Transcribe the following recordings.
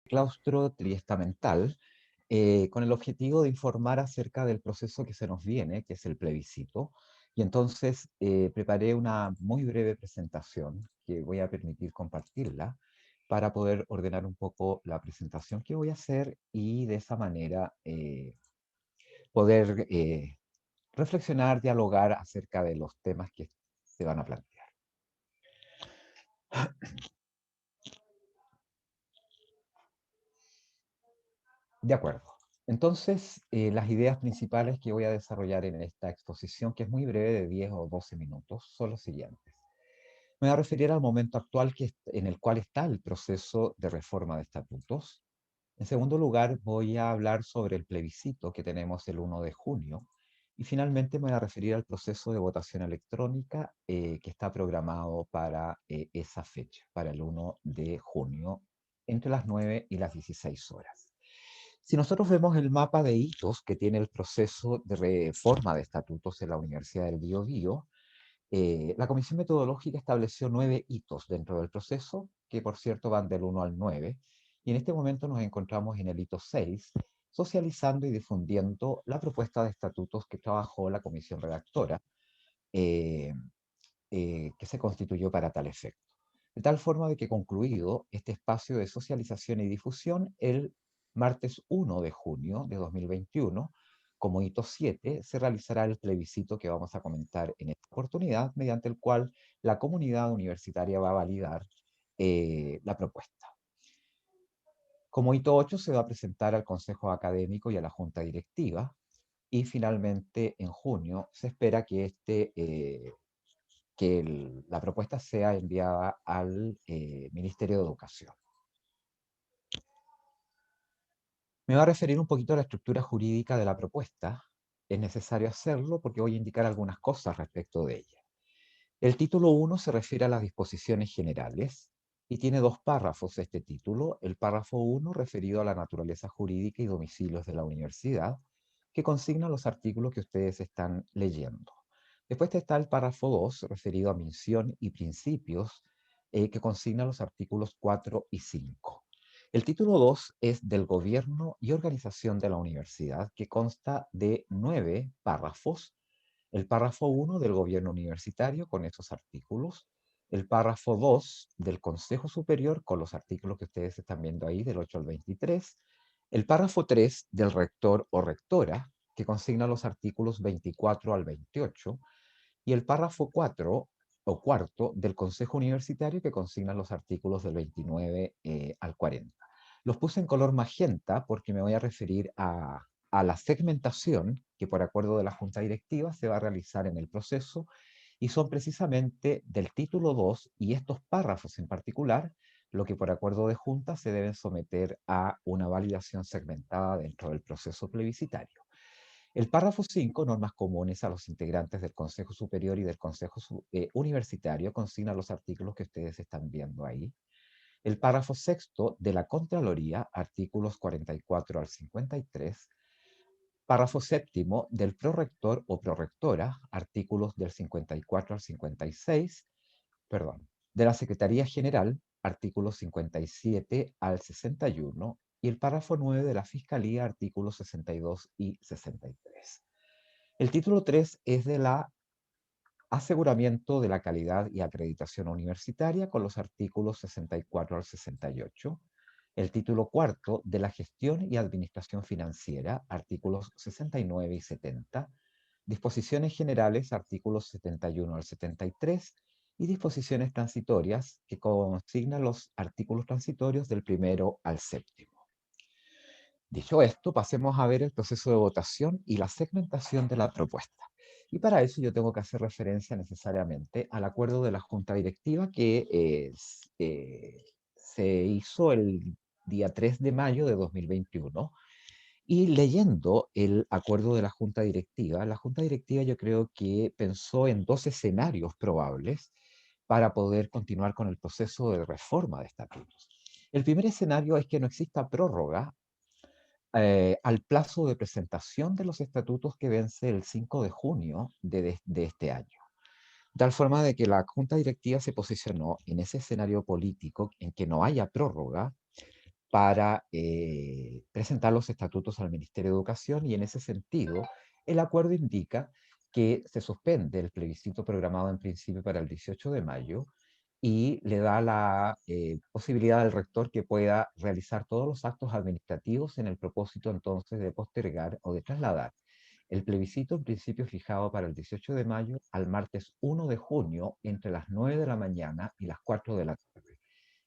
claustro triestamental, con el objetivo de informar acerca del proceso que se nos viene, que es el plebiscito. Y entonces preparé una muy breve presentación que voy a permitir compartirla para poder ordenar un poco la presentación que voy a hacer y de esa manera poder reflexionar, dialogar acerca de los temas que se van a plantear. De acuerdo. Entonces, las ideas principales que voy a desarrollar en esta exposición, que es muy breve, de 10 o 12 minutos, son los siguientes. Me voy a referir al momento actual en el cual está el proceso de reforma de estatutos. En segundo lugar, voy a hablar sobre el plebiscito que tenemos el 1 de junio. Y finalmente me voy a referir al proceso de votación electrónica que está programado para esa fecha, para el 1 de junio, entre las 9 y las 16 horas. Si nosotros vemos el mapa de hitos que tiene el proceso de reforma de estatutos en la Universidad del Biobío, la Comisión Metodológica estableció 9 hitos dentro del proceso, que por cierto van del 1 al 9, y en este momento nos encontramos en el hito 6, socializando y difundiendo la propuesta de estatutos que trabajó la comisión redactora, eh, que se constituyó para tal efecto. De tal forma de que concluido este espacio de socialización y difusión, el martes 1 de junio de 2021, como hito 7, se realizará el plebiscito que vamos a comentar en esta oportunidad, mediante el cual la comunidad universitaria va a validar la propuesta. Como hito 8 se va a presentar al Consejo Académico y a la Junta Directiva, y finalmente en junio se espera que la propuesta sea enviada al Ministerio de Educación. Me va a referir un poquito a la estructura jurídica de la propuesta. Es necesario hacerlo porque voy a indicar algunas cosas respecto de ella. El título 1 se refiere a las disposiciones generales y tiene dos párrafos este título. El párrafo 1 referido a la naturaleza jurídica y domicilios de la universidad, que consigna los artículos que ustedes están leyendo. Después está el párrafo 2 referido a misión y principios, que consigna los artículos 4 y 5. El título 2 es del gobierno y organización de la universidad, que consta de 9 párrafos. El párrafo 1 del gobierno universitario con esos artículos, el párrafo 2 del Consejo Superior con los artículos que ustedes están viendo ahí, del 8 al 23, el párrafo 3 del rector o rectora, que consigna los artículos 24 al 28, y el párrafo 4 o cuarto del Consejo Universitario, que consigna los artículos del 29 al 40. Los puse en color magenta porque me voy a referir a la segmentación que por acuerdo de la Junta Directiva se va a realizar en el proceso, y son precisamente del título 2 y estos párrafos en particular lo que por acuerdo de Junta se deben someter a una validación segmentada dentro del proceso plebiscitario. El párrafo 5, normas comunes a los integrantes del Consejo Superior y del Consejo Universitario, consigna los artículos que ustedes están viendo ahí. El párrafo sexto de la Contraloría, artículos 44 al 53. Párrafo séptimo del prorector o prorectora, artículos del 54 al 56, perdón, de la Secretaría General, artículos 57 al 61, y el párrafo 9 de la Fiscalía, artículos 62 y 63. El título 3 es de la aseguramiento de la calidad y acreditación universitaria con los artículos 64 al 68. El título cuarto de la gestión y administración financiera, artículos 69 y 70. Disposiciones generales, artículos 71 al 73. Y disposiciones transitorias, que consignan los artículos transitorios del primero al séptimo. Dicho esto, pasemos a ver el proceso de votación y la segmentación de la propuesta. Y para eso yo tengo que hacer referencia necesariamente al acuerdo de la Junta Directiva que se hizo el día 3 de mayo de 2021. Y leyendo el acuerdo de la Junta Directiva yo creo que pensó en dos escenarios probables para poder continuar con el proceso de reforma de estatutos. El primer escenario es que no exista prórroga al plazo de presentación de los estatutos que vence el 5 de junio de este año. De tal forma de que la Junta Directiva se posicionó en ese escenario político en que no haya prórroga para presentar los estatutos al Ministerio de Educación, y en ese sentido el acuerdo indica que se suspende el plebiscito programado en principio para el 18 de mayo y le da la posibilidad al rector que pueda realizar todos los actos administrativos en el propósito entonces de postergar o de trasladar el plebiscito en principio fijado para el 18 de mayo al martes 1 de junio entre las 9 de la mañana y las 4 de la tarde.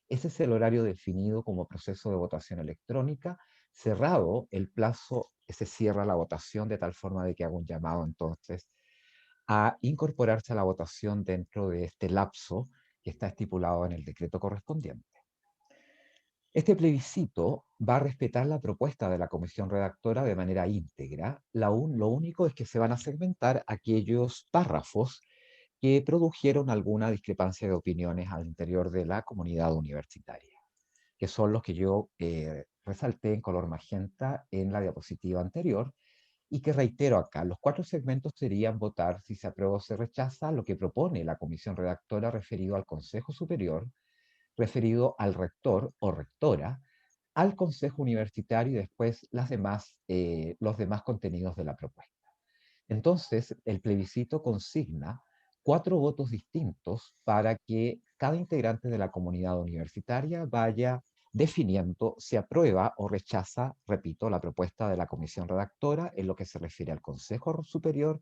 Ese es el horario definido como proceso de votación electrónica. Cerrado el plazo, se cierra la votación de tal forma de que hago un llamado entonces a incorporarse a la votación dentro de este lapso que está estipulado en el decreto correspondiente. Este plebiscito va a respetar la propuesta de la comisión redactora de manera íntegra. Lo único es que se van a segmentar aquellos párrafos que produjeron alguna discrepancia de opiniones al interior de la comunidad universitaria, que son los que yo resalté en color magenta en la diapositiva anterior y que reitero acá. Los 4 segmentos serían votar si se aprueba o se rechaza lo que propone la comisión redactora referido al Consejo Superior, referido al rector o rectora, al Consejo Universitario y después los demás contenidos de la propuesta. Entonces, el plebiscito consigna 4 votos distintos para que cada integrante de la comunidad universitaria vaya definiendo si aprueba o rechaza, repito, la propuesta de la comisión redactora en lo que se refiere al Consejo Superior,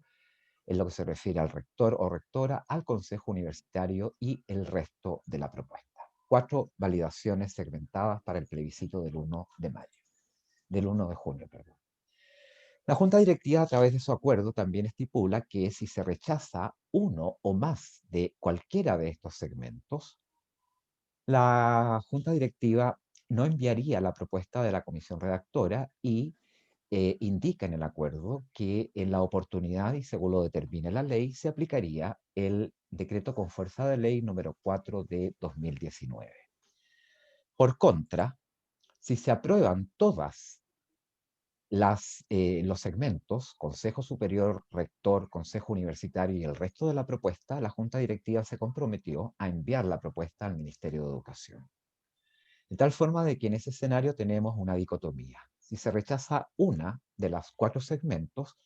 en lo que se refiere al rector o rectora, al Consejo Universitario y el resto de la propuesta. 4 validaciones segmentadas para el plebiscito del 1 de junio, perdón. La Junta Directiva, a través de su acuerdo, también estipula que si se rechaza uno o más de cualquiera de estos segmentos, la Junta Directiva no enviaría la propuesta de la comisión redactora y indica en el acuerdo que en la oportunidad, y según lo determine la ley, se aplicaría el decreto con fuerza de ley número 4 de 2019. Por contra, si se aprueban todas los segmentos, Consejo Superior, Rector, Consejo Universitario y el resto de la propuesta, la Junta Directiva se comprometió a enviar la propuesta al Ministerio de Educación. De tal forma de que en ese escenario tenemos una dicotomía. Si se rechaza una de las 4 segmentos,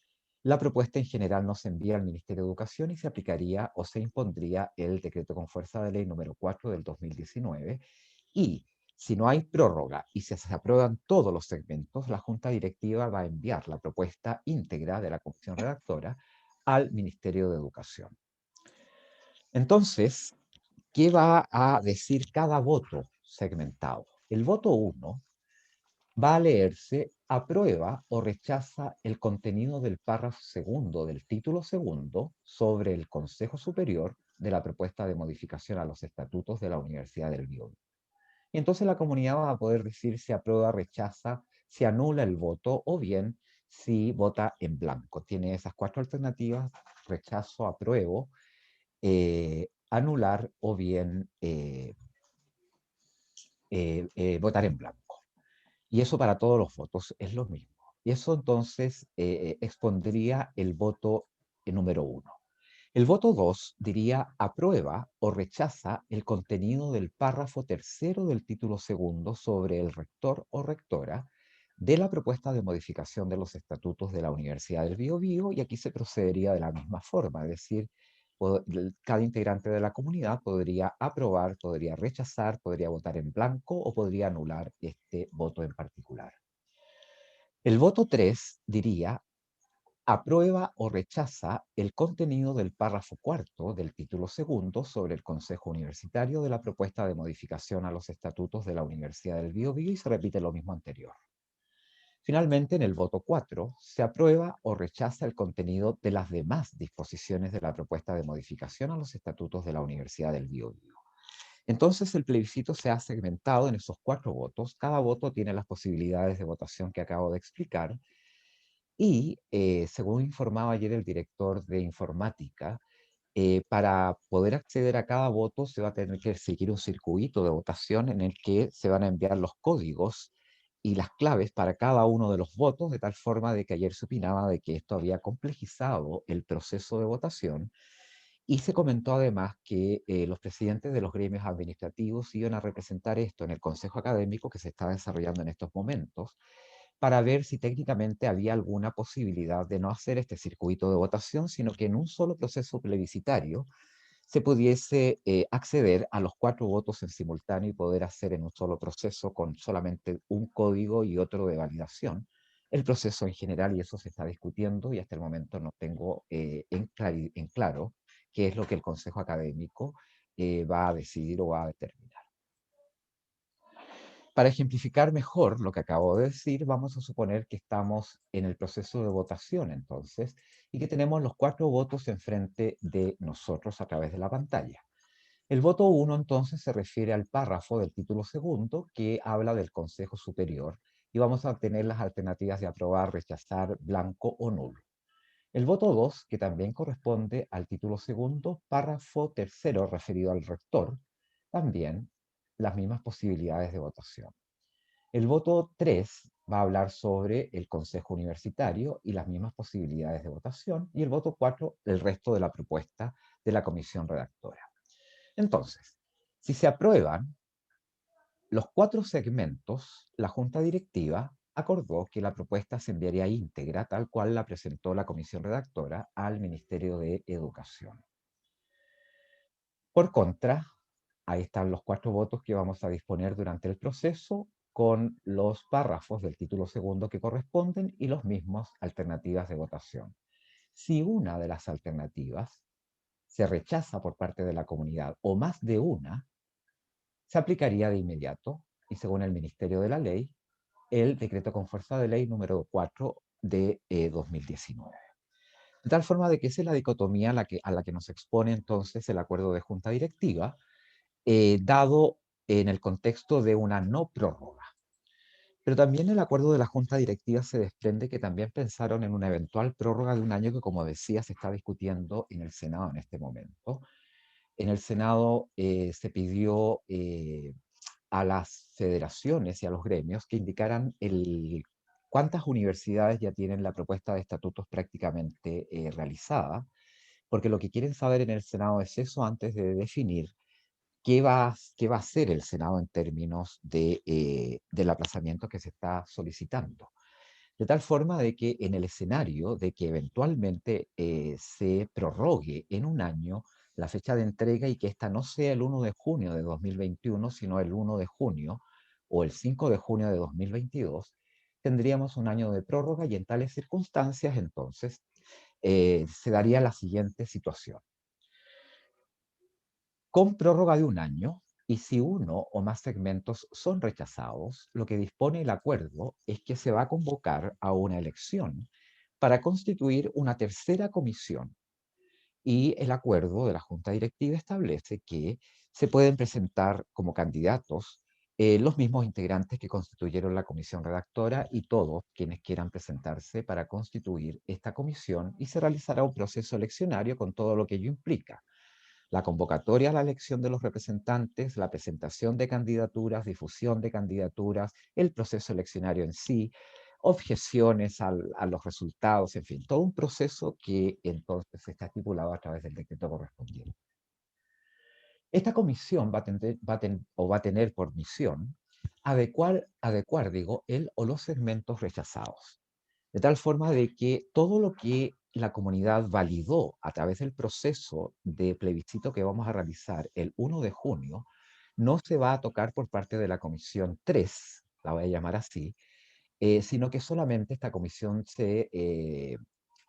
la propuesta en general no se envía al Ministerio de Educación y se aplicaría o se impondría el decreto con fuerza de ley número 4 del 2019. Y si no hay prórroga y se aprueban todos los segmentos, la Junta Directiva va a enviar la propuesta íntegra de la comisión redactora al Ministerio de Educación. Entonces, ¿qué va a decir cada voto segmentado? El voto 1 va a leerse aprueba o rechaza el contenido del párrafo segundo del título segundo sobre el Consejo Superior de la propuesta de modificación a los estatutos de la Universidad del Biobío. Y entonces la comunidad va a poder decir si aprueba, rechaza, si anula el voto o bien si vota en blanco. Tiene esas 4 alternativas: rechazo, apruebo, anular o bien votar en blanco. Y eso para todos los votos es lo mismo. Y eso entonces expondría el voto número 1. El voto 2 diría aprueba o rechaza el contenido del párrafo tercero del título segundo sobre el rector o rectora de la propuesta de modificación de los estatutos de la Universidad del Biobío, y aquí se procedería de la misma forma, es decir, cada integrante de la comunidad podría aprobar, podría rechazar, podría votar en blanco o podría anular este voto en particular. El voto 3 diría aprueba o rechaza el contenido del párrafo cuarto del título segundo sobre el Consejo Universitario de la propuesta de modificación a los estatutos de la Universidad del Biobío, y se repite lo mismo anterior. Finalmente, en el voto 4, se aprueba o rechaza el contenido de las demás disposiciones de la propuesta de modificación a los estatutos de la Universidad del Biobío. Entonces, el plebiscito se ha segmentado en esos 4 votos. Cada voto tiene las posibilidades de votación que acabo de explicar. Y, según informaba ayer el director de informática, para poder acceder a cada voto se va a tener que seguir un circuito de votación en el que se van a enviar los códigos y las claves para cada uno de los votos, de tal forma de que ayer se opinaba de que esto había complejizado el proceso de votación Y se comentó además que los presidentes de los gremios administrativos iban a representar esto en el consejo académico que se está desarrollando en estos momentos para ver si técnicamente había alguna posibilidad de no hacer este circuito de votación, sino que en un solo proceso plebiscitario se pudiese acceder a los 4 votos en simultáneo y poder hacer en un solo proceso con solamente un código y otro de validación el proceso en general, y eso se está discutiendo y hasta el momento no tengo en claro qué es lo que el Consejo Académico va a decidir o va a determinar. Para ejemplificar mejor lo que acabo de decir, vamos a suponer que estamos en el proceso de votación entonces y que tenemos los 4 votos enfrente de nosotros a través de la pantalla. El voto 1 entonces se refiere al párrafo del título segundo que habla del Consejo Superior y vamos a tener las alternativas de aprobar, rechazar, blanco o nulo. El voto 2, que también corresponde al título segundo, párrafo tercero referido al rector, también las mismas posibilidades de votación. El voto 3 va a hablar sobre el Consejo Universitario y las mismas posibilidades de votación, y el voto 4, el resto de la propuesta de la comisión redactora. Entonces, si se aprueban los 4 segmentos, la Junta Directiva acordó que la propuesta se enviaría íntegra, tal cual la presentó la comisión redactora al Ministerio de Educación. Por contra, ahí están los 4 votos que vamos a disponer durante el proceso con los párrafos del título segundo que corresponden y los mismos alternativas de votación. Si una de las alternativas se rechaza por parte de la comunidad o más de una, se aplicaría de inmediato y según el Ministerio de la Ley, el decreto con fuerza de ley número 4 de 2019. De tal forma de que esa es la dicotomía a la que nos expone entonces el acuerdo de junta directiva, dado en el contexto de una no prórroga. Pero también el acuerdo de la junta directiva se desprende que también pensaron en una eventual prórroga de un año que, como decía, se está discutiendo en el Senado en este momento. En el Senado se pidió a las federaciones y a los gremios que indicaran cuántas universidades ya tienen la propuesta de estatutos prácticamente realizada, porque lo que quieren saber en el Senado es eso antes de definir qué va a hacer el Senado en términos del aplazamiento que se está solicitando. De tal forma de que en el escenario de que eventualmente se prorrogue en un año la fecha de entrega y que esta no sea el 1 de junio de 2021, sino el 1 de junio o el 5 de junio de 2022, tendríamos un año de prórroga y en tales circunstancias entonces se daría la siguiente situación. Con prórroga de un año, y si uno o más segmentos son rechazados, lo que dispone el acuerdo es que se va a convocar a una elección para constituir una tercera comisión. Y el acuerdo de la Junta Directiva establece que se pueden presentar como candidatos los mismos integrantes que constituyeron la comisión redactora y todos quienes quieran presentarse para constituir esta comisión, y se realizará un proceso eleccionario con todo lo que ello implica: la convocatoria a la elección de los representantes, la presentación de candidaturas, difusión de candidaturas, el proceso eleccionario en sí, objeciones a los resultados, en fin, todo un proceso que entonces está estipulado a través del decreto correspondiente. Esta comisión va a tener por misión adecuar, digo, el o los segmentos rechazados, de tal forma de que todo lo que la comunidad validó a través del proceso de plebiscito que vamos a realizar el 1 de junio, no se va a tocar por parte de la comisión 3, la voy a llamar así, sino que solamente esta comisión se,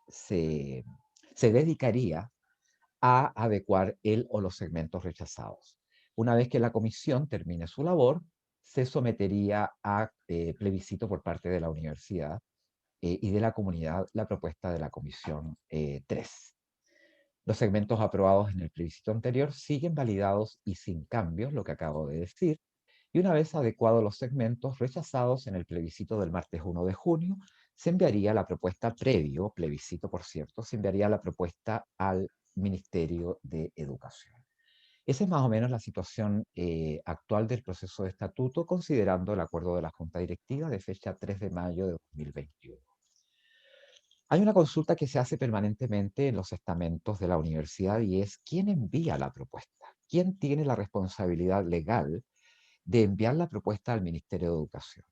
se dedicaría a adecuar el o los segmentos rechazados. Una vez que la comisión termine su labor, se sometería a plebiscito por parte de la universidad y de la comunidad la propuesta de la comisión 3. Los segmentos aprobados en el plebiscito anterior siguen validados y sin cambios, lo que acabo de decir, y una vez adecuados los segmentos rechazados en el plebiscito del martes 1 de junio, se enviaría la propuesta previo, plebiscito por cierto, se enviaría la propuesta al Ministerio de Educación. Esa es más o menos la situación actual del proceso de estatuto, considerando el acuerdo de la Junta Directiva de fecha 3 de mayo de 2021. Hay una consulta que se hace permanentemente en los estamentos de la universidad y es ¿quién envía la propuesta? ¿Quién tiene la responsabilidad legal de enviar la propuesta al Ministerio de Educación?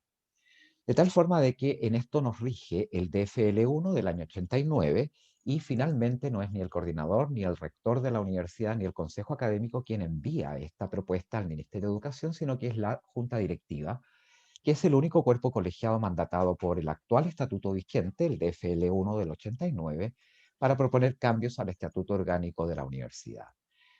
De tal forma de que en esto nos rige el DFL1 del año 89 y finalmente no es ni el coordinador, ni el rector de la universidad, ni el consejo académico quien envía esta propuesta al Ministerio de Educación, sino que es la junta directiva, que es el único cuerpo colegiado mandatado por el actual estatuto vigente, el DFL1 del 89, para proponer cambios al estatuto orgánico de la universidad.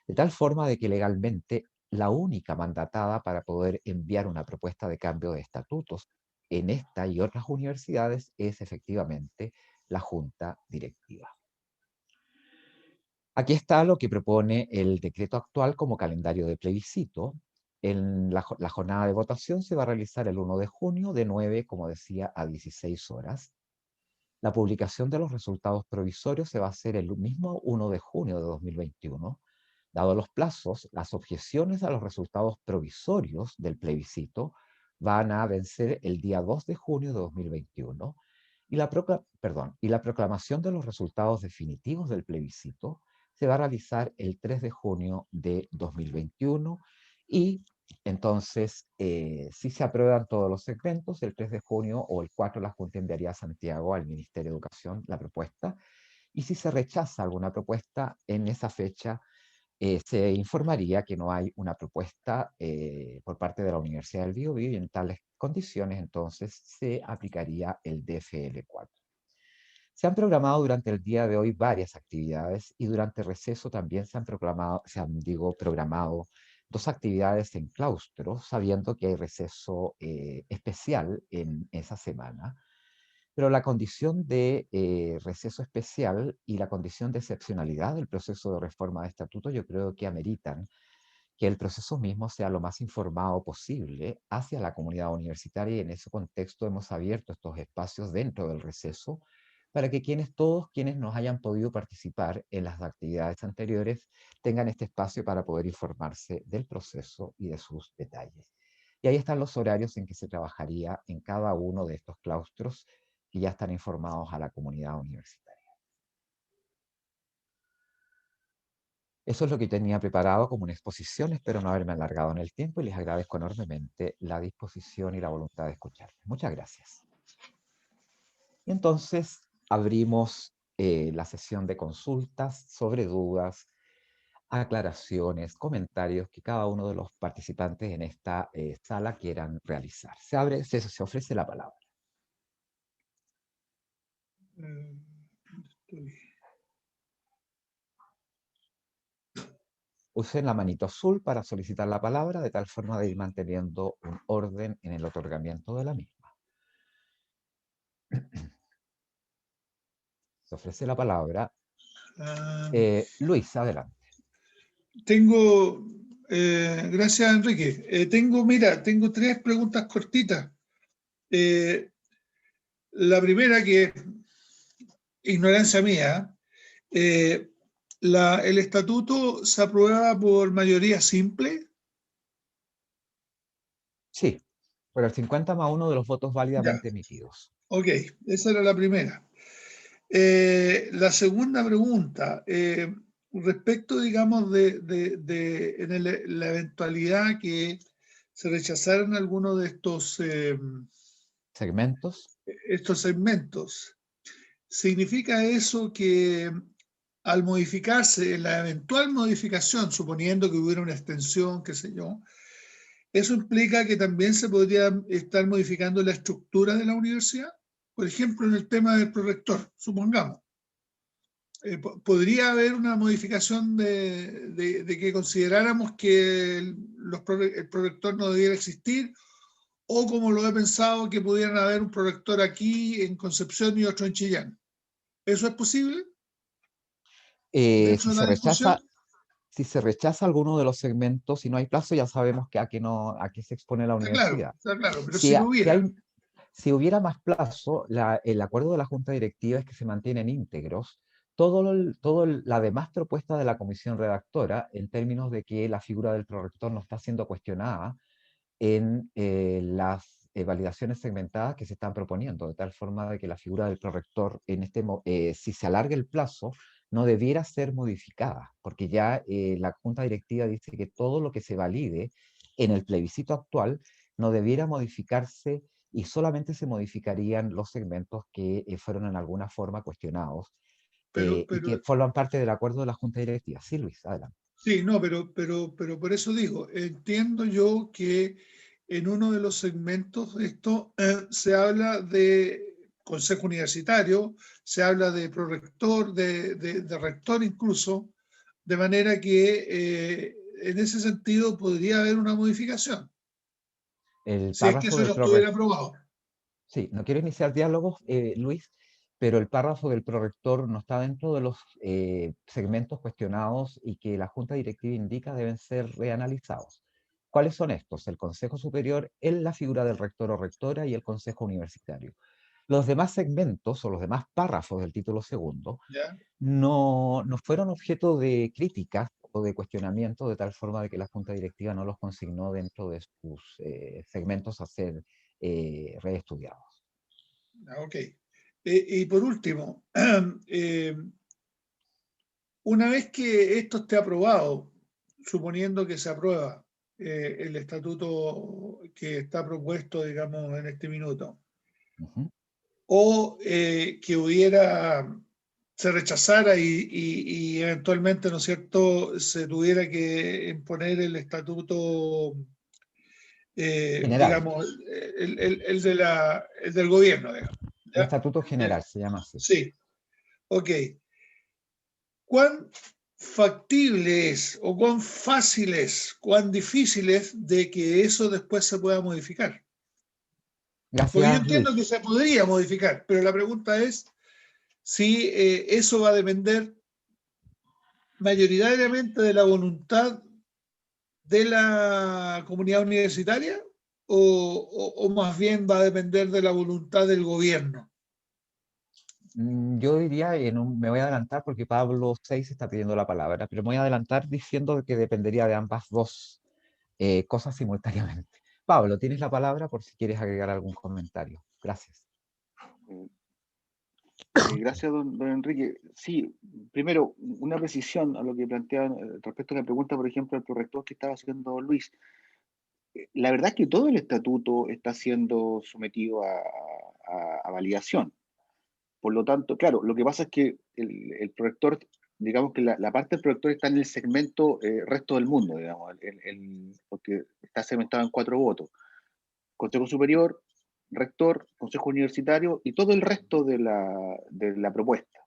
De tal forma de que legalmente la única mandatada para poder enviar una propuesta de cambio de estatutos en esta y otras universidades es efectivamente la junta directiva. Aquí está lo que propone el decreto actual como calendario de plebiscito. La jornada de votación se va a realizar el 1 de junio de 9, como decía, a 16 horas. La publicación de los resultados provisorios se va a hacer el mismo 1 de junio de 2021. Dado los plazos, las objeciones a los resultados provisorios del plebiscito van a vencer el día 2 de junio de 2021 y la proclamación de los resultados definitivos del plebiscito se va a realizar el 3 de junio de 2021 y entonces, si se aprueban todos los segmentos, el 3 de junio o el 4 la Junta enviaría a Santiago al Ministerio de Educación la propuesta y si se rechaza alguna propuesta en esa fecha, se informaría que no hay una propuesta por parte de la Universidad del Biobío y en tales condiciones entonces se aplicaría el DFL4. Se han programado durante el día de hoy varias actividades y durante el receso también programado dos actividades en claustro, sabiendo que hay receso especial en esa semana. Pero la condición de receso especial y la condición de excepcionalidad del proceso de reforma de estatuto yo creo que ameritan que el proceso mismo sea lo más informado posible hacia la comunidad universitaria y en ese contexto hemos abierto estos espacios dentro del receso para que todos quienes nos hayan podido participar en las actividades anteriores tengan este espacio para poder informarse del proceso y de sus detalles. Y ahí están los horarios en que se trabajaría en cada uno de estos claustros que ya están informados a la comunidad universitaria. Eso es lo que tenía preparado como una exposición. Espero no haberme alargado en el tiempo y les agradezco enormemente la disposición y la voluntad de escucharme. Muchas gracias. Y entonces abrimos la sesión de consultas sobre dudas, aclaraciones, comentarios que cada uno de los participantes en esta sala quieran realizar. Se ofrece la palabra. Estoy- Usen la manito azul para solicitar la palabra de tal forma de ir manteniendo un orden en el otorgamiento de la misma. Se ofrece la palabra. ah, Luis, adelante. tengo, gracias Enrique. Tengo tres preguntas cortitas. Eh, la primera, que ignorancia mía, eh, ¿el estatuto se aprueba por mayoría simple? Sí, por el 50+1 de los votos Ya, válidamente emitidos. ok, esa era la primera. La segunda pregunta, respecto, digamos, la eventualidad que se rechazaran algunos de Segmentos. estos segmentos, ¿significa eso que al modificarse, en la eventual modificación, suponiendo que hubiera una extensión, qué sé yo, eso implica que también se podría estar modificando la estructura de la universidad? Por ejemplo, en el tema del prorector, supongamos. ¿Podría haber una modificación de que consideráramos que el prorector no debiera existir? O como lo he pensado, que pudieran haber un prorector aquí en Concepción y otro en Chillán. ¿Eso es posible Eh, dentro si de se la discusión? rechaza, si se rechaza alguno de los segmentos y no hay plazo, ya sabemos que a qué se expone la universidad. Está claro, pero Si, si lo si, hubiera. hay, si hubiera más plazo, el acuerdo de la Junta Directiva es que se mantienen íntegros la demás propuesta de la comisión redactora en términos de que la figura del prorector no está siendo cuestionada en validaciones segmentadas que se están proponiendo, de tal forma de que la figura del prorector, si se alarga el plazo, no debiera ser modificada, porque ya la Junta Directiva dice que todo lo que se valide en el plebiscito actual no debiera modificarse y solamente se modificarían los segmentos que fueron en alguna forma cuestionados Pero, y pero, que forman parte del acuerdo de la Junta Directiva. Sí, Luis, adelante. sí, no, pero por eso digo, entiendo yo que en uno de los segmentos esto se habla de consejo universitario, se habla de prorector, de rector incluso, de manera que en ese sentido podría haber una modificación, El si es que párrafo eso del no prorrector. estuviera aprobado. Sí, no quiero iniciar diálogos, Luis, pero el párrafo del prorector no está dentro de los segmentos cuestionados y que la Junta Directiva indica deben ser reanalizados. ¿Cuáles son estos? El Consejo Superior, en la figura del rector o rectora y el Consejo Universitario. Los demás segmentos o los demás párrafos del título segundo ¿Ya? no fueron objeto de críticas o de cuestionamiento de tal forma de que la Junta Directiva no los consignó dentro de sus segmentos a ser reestudiados. Ah, ok. Y por último, eh, una vez que esto esté aprobado, suponiendo que se aprueba el estatuto que está propuesto, digamos, en este minuto, Ujú. o que hubiera, se rechazara y eventualmente, ¿no es cierto?, se tuviera que imponer el estatuto, General, digamos, el del gobierno, digamos. el ¿Ya? Estatuto General se llama así. Sí, ok. ¿Cuán factible es o cuán fácil es, cuán difícil es de que eso después se pueda modificar? Porque yo Gracias, entiendo que Luis. se podría modificar, pero la pregunta es si eso va a depender mayoritariamente de la voluntad de la comunidad universitaria o más bien va a depender de la voluntad del gobierno. Yo diría, me voy a adelantar porque Pablo 6 está pidiendo la palabra, pero me voy a adelantar diciendo que dependería de ambas dos cosas simultáneamente. Pablo, tienes la palabra por si quieres agregar algún comentario. Gracias. Eh, Gracias, don Enrique. Sí, primero, una precisión a lo que planteaban respecto a la pregunta, por ejemplo, del prorector que estaba haciendo Luis. La verdad es que todo el estatuto está siendo sometido a validación. Por lo tanto, claro, lo que pasa es que el prorector, digamos que la parte del prorector está en el segmento resto del mundo, digamos, porque está segmentado en 4 votos. Consejo Superior, Rector, Consejo Universitario y todo el resto de la propuesta.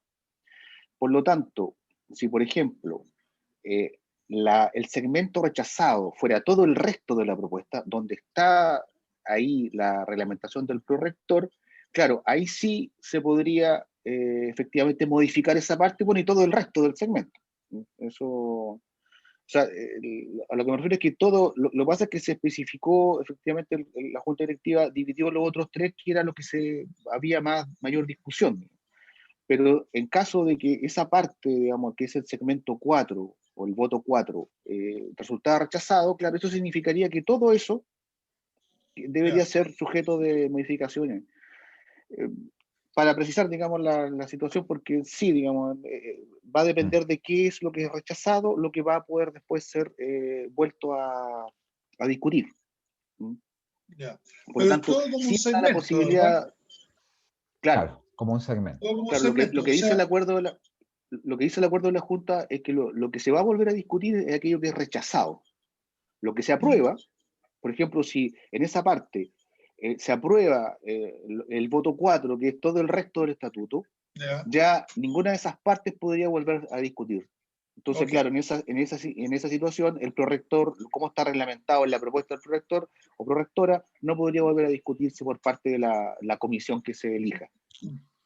Por lo tanto, si por ejemplo el segmento rechazado fuera todo el resto de la propuesta, donde está ahí la reglamentación del prorector, claro, ahí sí se podría efectivamente modificar esa parte, bueno, y todo el resto del segmento. Eso, o sea, a lo que me refiero es que todo, lo que pasa es que se especificó, efectivamente, la Junta Directiva dividió los otros 3, que era lo que había mayor discusión. Pero en caso de que esa parte, digamos, que es el segmento 4 o el voto 4, resultara rechazado, claro, eso significaría que todo eso debería Ya, ser sujeto de modificaciones. Eh, para precisar, digamos, la situación, porque sí, digamos, va a Mm. depender de qué es lo que es rechazado, lo que va a poder después ser vuelto a discutir. ¿Mm? ya. Por lo Pero es tanto, todo como un sí está la segmento, ¿verdad? posibilidad, claro, Claro, como un segmento. Todo como un claro, lo segmento. que O dice el sea, acuerdo lo que dice el acuerdo de la Junta es que lo que se va a volver a discutir es aquello que es rechazado. Lo que se aprueba, por ejemplo, si en esa parte se aprueba el voto 4, que es todo el resto del estatuto, ya, ya ninguna de esas partes podría volver a discutir. Entonces, ok. claro, en esa situación, el prorector, como está reglamentado en la propuesta del prorector o prorectora, no podría volver a discutirse por parte de la comisión que se elija.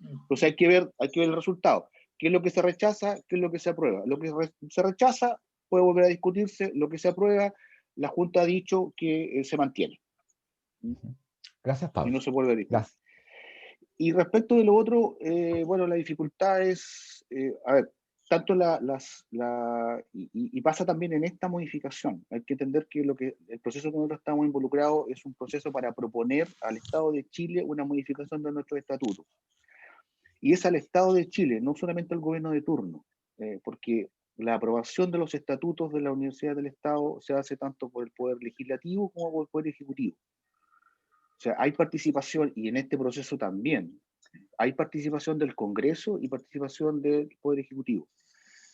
Entonces hay que ver el resultado. ¿Qué es lo que se rechaza? ¿Qué es lo que se aprueba? Lo que se rechaza puede volver a discutirse. Lo que se aprueba, la Junta ha dicho que se mantiene Ujú. Gracias, y Pablo. no se vuelve a discutir. Gracias. Y respecto de lo otro, bueno, la dificultad es, a ver, tanto y pasa también en esta modificación. Hay que entender que el proceso que nosotros estamos involucrados es un proceso para proponer al Estado de Chile una modificación de nuestros estatutos. Y es al Estado de Chile, no solamente al gobierno de turno, porque la aprobación de los estatutos de la Universidad del Estado se hace tanto por el Poder Legislativo como por el Poder Ejecutivo. O sea, hay participación, y en este proceso también, hay participación del Congreso y participación del Poder Ejecutivo.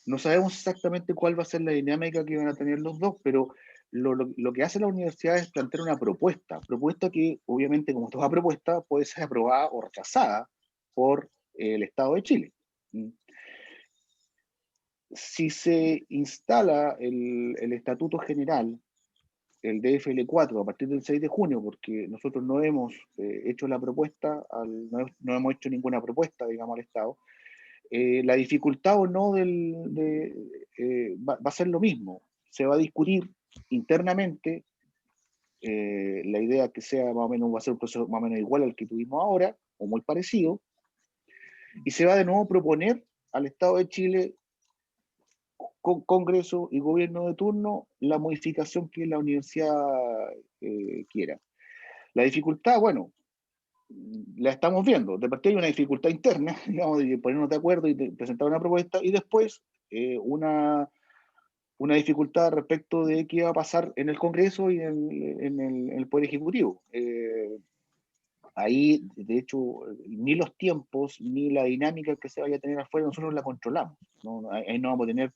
No sabemos exactamente cuál va a ser la dinámica que van a tener los dos, pero lo que hace la universidad es plantear una propuesta que obviamente, como toda propuesta, puede ser aprobada o rechazada por el Estado de Chile. Si se instala el Estatuto General, el DFL4, a partir del 6 de junio, porque nosotros no hemos hecho la propuesta, no hemos hecho ninguna propuesta, digamos, al Estado, la dificultad o no va a ser lo mismo. Se va a discutir internamente, la idea que sea más o menos, va a ser un proceso más o menos igual al que tuvimos ahora, o muy parecido, y se va de nuevo a proponer al Estado de Chile, con Congreso y gobierno de turno, la modificación que la universidad quiera. La dificultad, bueno, la estamos viendo. De partida hay una dificultad interna, digamos, de ponernos de acuerdo y de presentar una propuesta, y después una dificultad respecto de qué va a pasar en el Congreso y en el Poder Ejecutivo. Ahí, de hecho, ni los tiempos ni la dinámica que se vaya a tener afuera nosotros la controlamos, ¿no? Ahí no vamos a tener,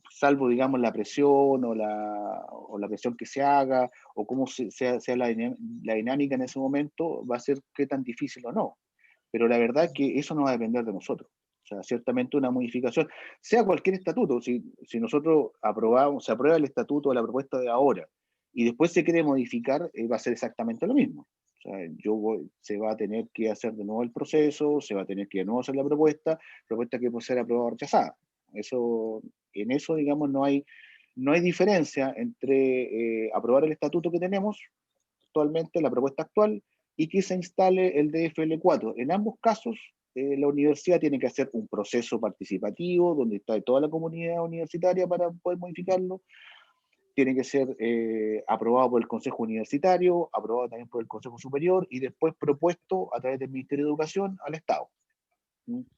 salvo, digamos, la presión o la presión que se haga, o cómo sea la dinámica en ese momento, va a ser qué tan difícil o no. Pero la verdad es que eso no va a depender de nosotros. O sea, ciertamente una modificación, sea cualquier estatuto, si nosotros se aprueba el estatuto o la propuesta de ahora, y después se quiere modificar, va a ser exactamente lo mismo. O sea, se va a tener que hacer de nuevo el proceso, se va a tener que de nuevo hacer la propuesta que puede ser aprobada o rechazada. En eso, digamos, no hay diferencia entre aprobar el estatuto que tenemos actualmente, la propuesta actual, y que se instale el DFL4. En ambos casos, la universidad tiene que hacer un proceso participativo donde está toda la comunidad universitaria para poder modificarlo. Tiene que ser aprobado por el Consejo Universitario, aprobado también por el Consejo Superior, y después propuesto a través del Ministerio de Educación al Estado,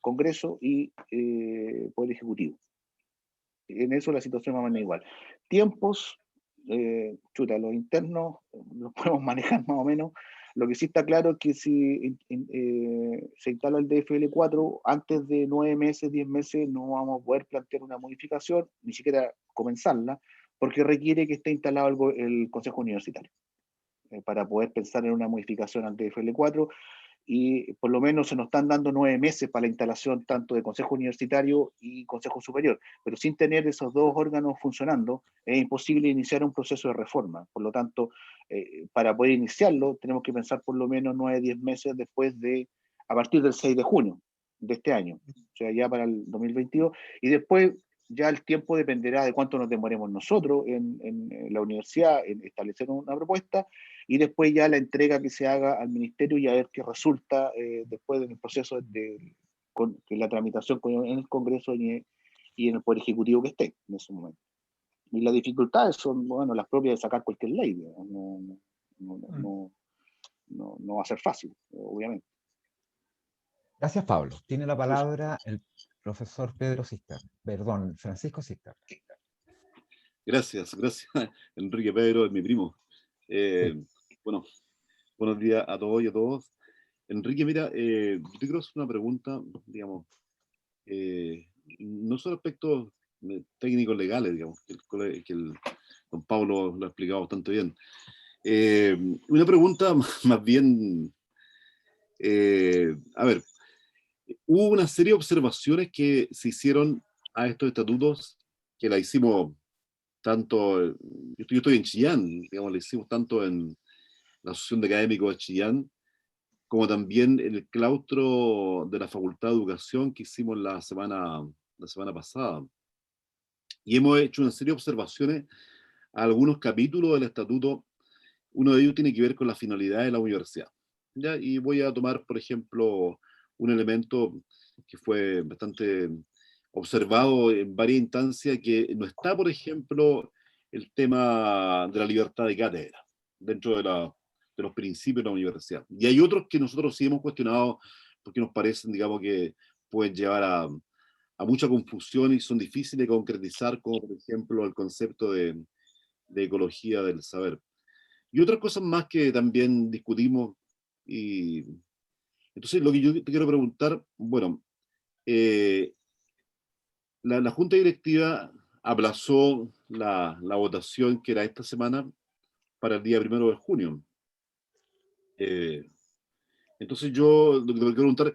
Congreso y Poder Ejecutivo. En eso la situación va a venir igual. Tiempos, los internos los podemos manejar más o menos. Lo que sí está claro es que si se instala el DFL4, antes de 9 meses, 10 meses, no vamos a poder plantear una modificación, ni siquiera comenzarla, porque requiere que esté instalado el Consejo Universitario para poder pensar en una modificación al DFL4, y por lo menos se nos están dando 9 meses para la instalación tanto de Consejo Universitario y Consejo Superior, pero sin tener esos dos órganos funcionando es imposible iniciar un proceso de reforma. Por lo tanto, para poder iniciarlo tenemos que pensar por lo menos 9, 10 meses a partir del 6 de junio de este año, o sea, ya para el 2022, y después ya el tiempo dependerá de cuánto nos demoremos nosotros en la universidad en establecer una propuesta, y después ya la entrega que se haga al ministerio y a ver qué resulta después del proceso con la tramitación en el Congreso y en el Poder Ejecutivo que esté en ese momento. Y las dificultades son, bueno, las propias de sacar cualquier ley. No va a ser fácil, obviamente. Gracias, Pablo. Tiene la palabra el profesor Francisco Cisterna. Gracias, Enrique Pedro, es mi primo. Bueno, buenos días a todos y a todos. Enrique, mira, yo te quiero hacer una pregunta, digamos, no solo aspectos técnicos legales, digamos, que el don Pablo lo ha explicado bastante bien. Una pregunta más bien, a ver, hubo una serie de observaciones que se hicieron a estos estatutos, que la hicimos tanto, yo estoy en Chillán, digamos, la hicimos tanto en la Asociación de Académicos de Chillán, como también en el claustro de la Facultad de Educación que hicimos la semana pasada. Y hemos hecho una serie de observaciones a algunos capítulos del estatuto. Uno de ellos tiene que ver con la finalidad de la universidad, ¿ya? Y voy a tomar, por ejemplo, un elemento que fue bastante observado en varias instancias que no está, por ejemplo, el tema de la libertad de cátedra dentro de los principios de la universidad. Y hay otros que nosotros sí hemos cuestionado porque nos parecen, digamos, que pueden llevar a mucha confusión y son difíciles de concretizar, como por ejemplo el concepto de ecología del saber. Y otras cosas más que también discutimos. Y entonces lo que yo te quiero preguntar, bueno, eh, la Junta Directiva aplazó la votación que era esta semana para el día 1 de junio. Eh, entonces yo lo que te quiero preguntar,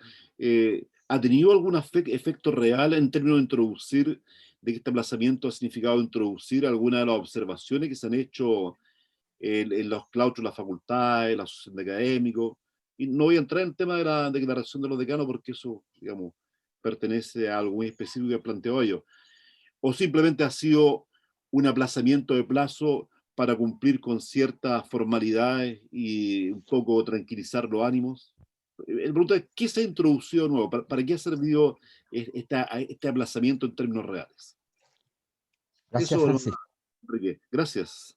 ¿ha tenido algún efecto real en términos de introducir, de que este aplazamiento ha significado introducir alguna de las observaciones que se han hecho en los claustros de las facultades, la asociación de académicos? Y no voy a entrar en el tema de la declaración de los decanos porque eso, digamos, pertenece a algo muy específico que planteó ellos. ¿O simplemente ha sido un aplazamiento de plazo para cumplir con ciertas formalidades y un poco tranquilizar los ánimos? El pregunta es, ¿qué se ha introducido nuevo? ¿Para qué ha servido este aplazamiento en términos reales? Gracias, Eso, Francisco. Enrique. Gracias.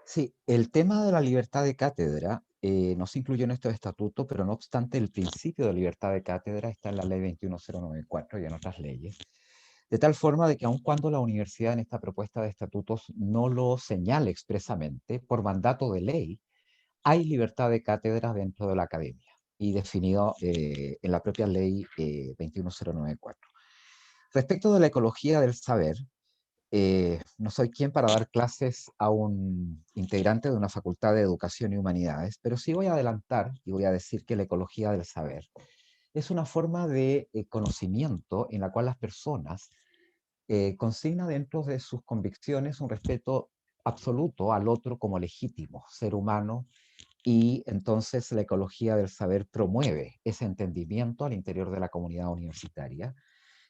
Sí, el tema de la libertad de cátedra no se incluyó en estos estatutos, pero no obstante el principio de libertad de cátedra está en la ley 21094 y en otras leyes, de tal forma de que aun cuando la universidad en esta propuesta de estatutos no lo señale expresamente, por mandato de ley, hay libertad de cátedra dentro de la academia y definido en la propia ley 21094. Respecto de la ecología del saber, no soy quien para dar clases a un integrante de una facultad de educación y humanidades, pero sí voy a adelantar y voy a decir que la ecología del saber es una forma de conocimiento en la cual las personas consignan dentro de sus convicciones un respeto absoluto al otro como legítimo ser humano, y entonces la ecología del saber promueve ese entendimiento al interior de la comunidad universitaria,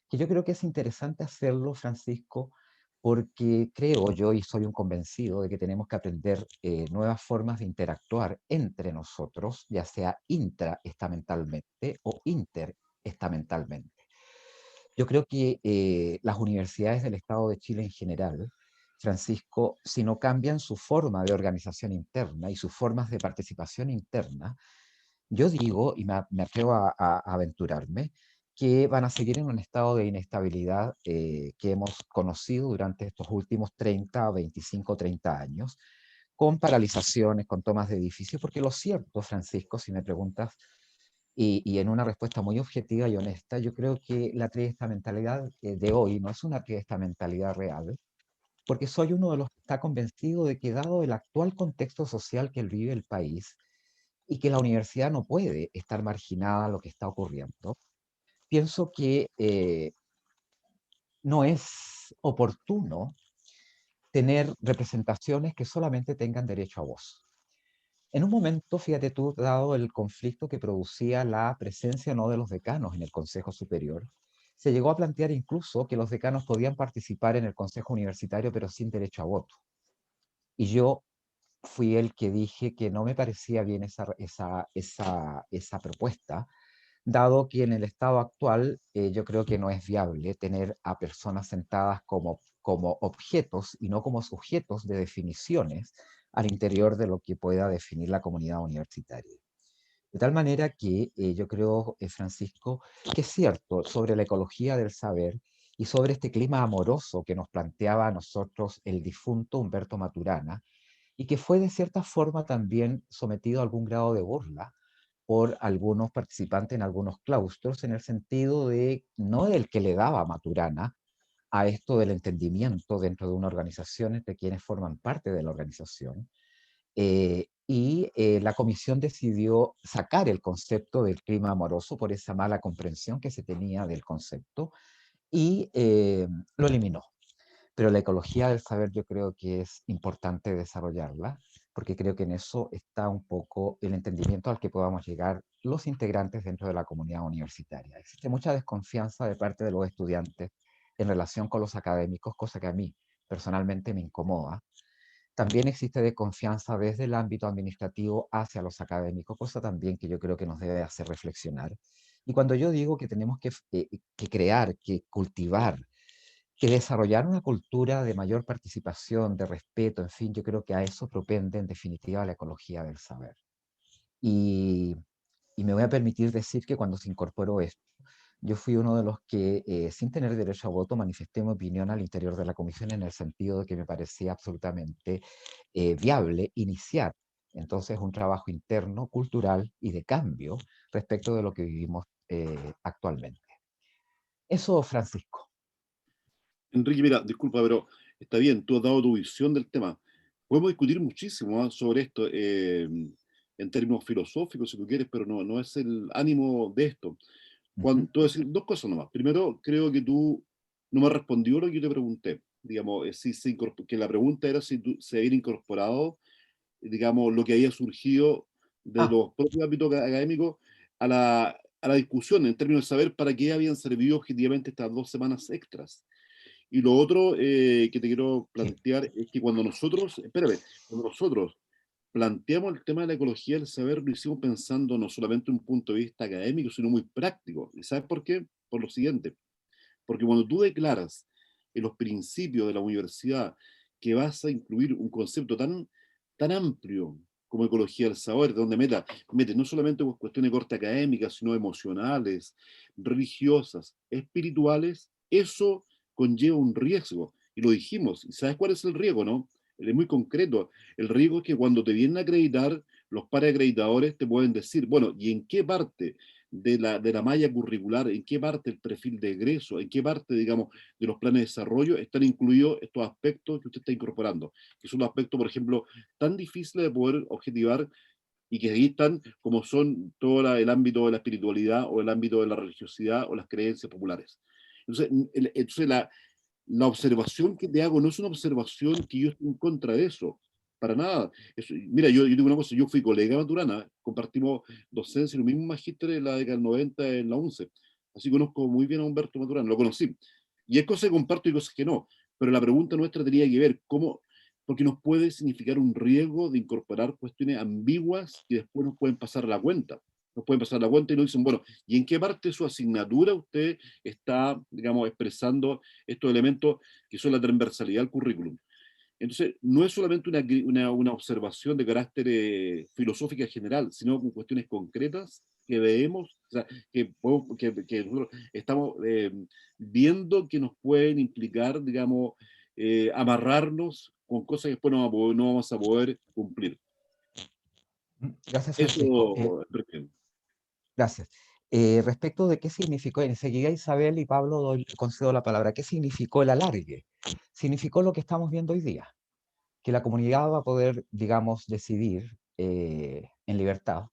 que yo creo que es interesante hacerlo, Francisco, porque creo yo y soy un convencido de que tenemos que aprender nuevas formas de interactuar entre nosotros, ya sea intraestamentalmente o interestamentalmente. Yo creo que las universidades del Estado de Chile en general, Francisco, si no cambian su forma de organización interna y sus formas de participación interna, yo digo, y me atrevo a aventurarme, que van a seguir en un estado de inestabilidad que hemos conocido durante estos últimos 30, 25, 30 años, con paralizaciones, con tomas de edificios, porque lo cierto, Francisco, si me preguntas, y en una respuesta muy objetiva y honesta, yo creo que la triestamentalidad de hoy no es una triestamentalidad real, porque soy uno de los que está convencido de que dado el actual contexto social que vive el país, y que la universidad no puede estar marginada a lo que está ocurriendo, pienso que no es oportuno tener representaciones que solamente tengan derecho a voz. En un momento, fíjate tú, dado el conflicto que producía la presencia no de los decanos en el Consejo Superior, se llegó a plantear incluso que los decanos podían participar en el Consejo Universitario, pero sin derecho a voto. Y yo fui el que dije que no me parecía bien esa propuesta, dado que en el estado actual yo creo que no es viable tener a personas sentadas como objetos y no como sujetos de definiciones al interior de lo que pueda definir la comunidad universitaria. De tal manera que yo creo, Francisco, que es cierto sobre la ecología del saber y sobre este clima amoroso que nos planteaba a nosotros el difunto Humberto Maturana, y que fue de cierta forma también sometido a algún grado de burla por algunos participantes en algunos claustros, en el sentido de no del que le daba Maturana a esto del entendimiento dentro de una organización entre quienes forman parte de la organización. La comisión decidió sacar el concepto del clima amoroso por esa mala comprensión que se tenía del concepto y lo eliminó. Pero la ecología del saber yo creo que es importante desarrollarla, porque creo que en eso está un poco el entendimiento al que podamos llegar los integrantes dentro de la comunidad universitaria. Existe mucha desconfianza de parte de los estudiantes en relación con los académicos, cosa que a mí personalmente me incomoda. También existe desconfianza desde el ámbito administrativo hacia los académicos, cosa también que yo creo que nos debe hacer reflexionar. Y cuando yo digo que tenemos que crear, que cultivar, que desarrollar una cultura de mayor participación, de respeto, en fin, yo creo que a eso propende en definitiva la ecología del saber. Y, y me voy a permitir decir que cuando se incorporó esto, yo fui uno de los que, sin tener derecho a voto, manifesté mi opinión al interior de la comisión en el sentido de que me parecía absolutamente viable iniciar entonces un trabajo interno, cultural y de cambio respecto de lo que vivimos actualmente. Eso, Francisco. Enrique, mira, disculpa, pero está bien, tú has dado tu visión del tema. Podemos discutir muchísimo sobre esto en términos filosóficos, si tú quieres, pero no es el ánimo de esto. Tú vas a decir dos cosas nomás. Primero, creo que tú no me has respondido lo que yo te pregunté. Digamos, que la pregunta era si se había incorporado, digamos, lo que había surgido de Ah, los propios ámbitos académicos a la discusión en términos de saber para qué habían servido objetivamente estas 2 semanas extras. Y lo otro que te quiero sí. plantear es que cuando nosotros planteamos el tema de la ecología del saber, lo hicimos pensando no solamente en un punto de vista académico, sino muy práctico. ¿Y sabes por qué? Por lo siguiente, porque cuando tú declaras en los principios de la universidad que vas a incluir un concepto tan amplio como ecología del saber, donde metes no solamente cuestiones de corte académicas, sino emocionales, religiosas, espirituales, eso conlleva un riesgo. Y lo dijimos. ¿Y sabes cuál es el riesgo, no? Es muy concreto. El riesgo es que cuando te vienen a acreditar, los pares acreditadores te pueden decir, bueno, ¿y en qué parte de la malla curricular, en qué parte el perfil de egreso, en qué parte, digamos, de los planes de desarrollo están incluidos estos aspectos que usted está incorporando? Que son los aspectos, por ejemplo, tan difíciles de poder objetivar y que ahí están como son todo el ámbito de la espiritualidad o el ámbito de la religiosidad o las creencias populares. Entonces la observación que te hago no es una observación que yo esté en contra de eso, para nada. Mira, yo digo una cosa, yo fui colega de Maturana, compartimos docencia y lo mismo magíster en la década del 90 en la UNCE, así conozco muy bien a Humberto Maturana, lo conocí. Y hay cosas que comparto y cosas que no, pero la pregunta nuestra tenía que ver cómo, porque nos puede significar un riesgo de incorporar cuestiones ambiguas que después nos pueden pasar la cuenta. Nos pueden pasar la cuenta y nos dicen, bueno, ¿y en qué parte de su asignatura usted está, digamos, expresando estos elementos que son la transversalidad del currículum? Entonces, no es solamente una observación de carácter filosófica general, sino con cuestiones concretas que vemos, o sea, que nosotros estamos viendo que nos pueden implicar, digamos, amarrarnos con cosas que después no vamos a poder cumplir. Gracias, Francisco. Eso, Enrique. Gracias. Respecto de qué significó, enseguida Isabel y Pablo concedo la palabra, ¿qué significó el alargue? Significó lo que estamos viendo hoy día, que la comunidad va a poder, digamos, decidir en libertad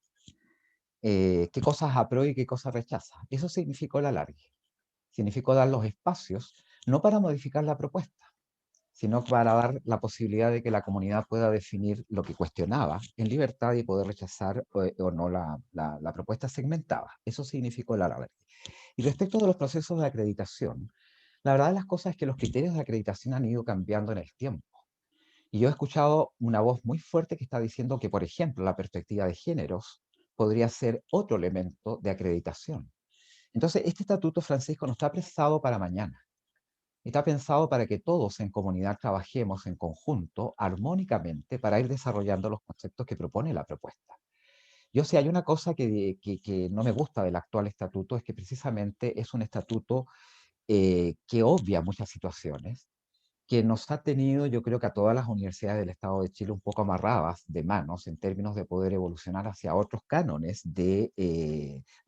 qué cosas aprueba y qué cosas rechaza. Eso significó el alargue. Significó dar los espacios, no para modificar la propuesta, sino para dar la posibilidad de que la comunidad pueda definir lo que cuestionaba en libertad y poder rechazar o no la propuesta segmentada. Eso significó el alargue. Y respecto de los procesos de acreditación, la verdad de las cosas es que los criterios de acreditación han ido cambiando en el tiempo. Y yo he escuchado una voz muy fuerte que está diciendo que, por ejemplo, la perspectiva de géneros podría ser otro elemento de acreditación. Entonces, este estatuto, Francisco, no está pensado para mañana. Está pensado para que todos en comunidad trabajemos en conjunto, armónicamente, para ir desarrollando los conceptos que propone la propuesta. Yo sé, hay una cosa que no me gusta del actual estatuto, es que precisamente es un estatuto que obvia muchas situaciones, que nos ha tenido, yo creo que a todas las universidades del Estado de Chile un poco amarradas de manos en términos de poder evolucionar hacia otros cánones de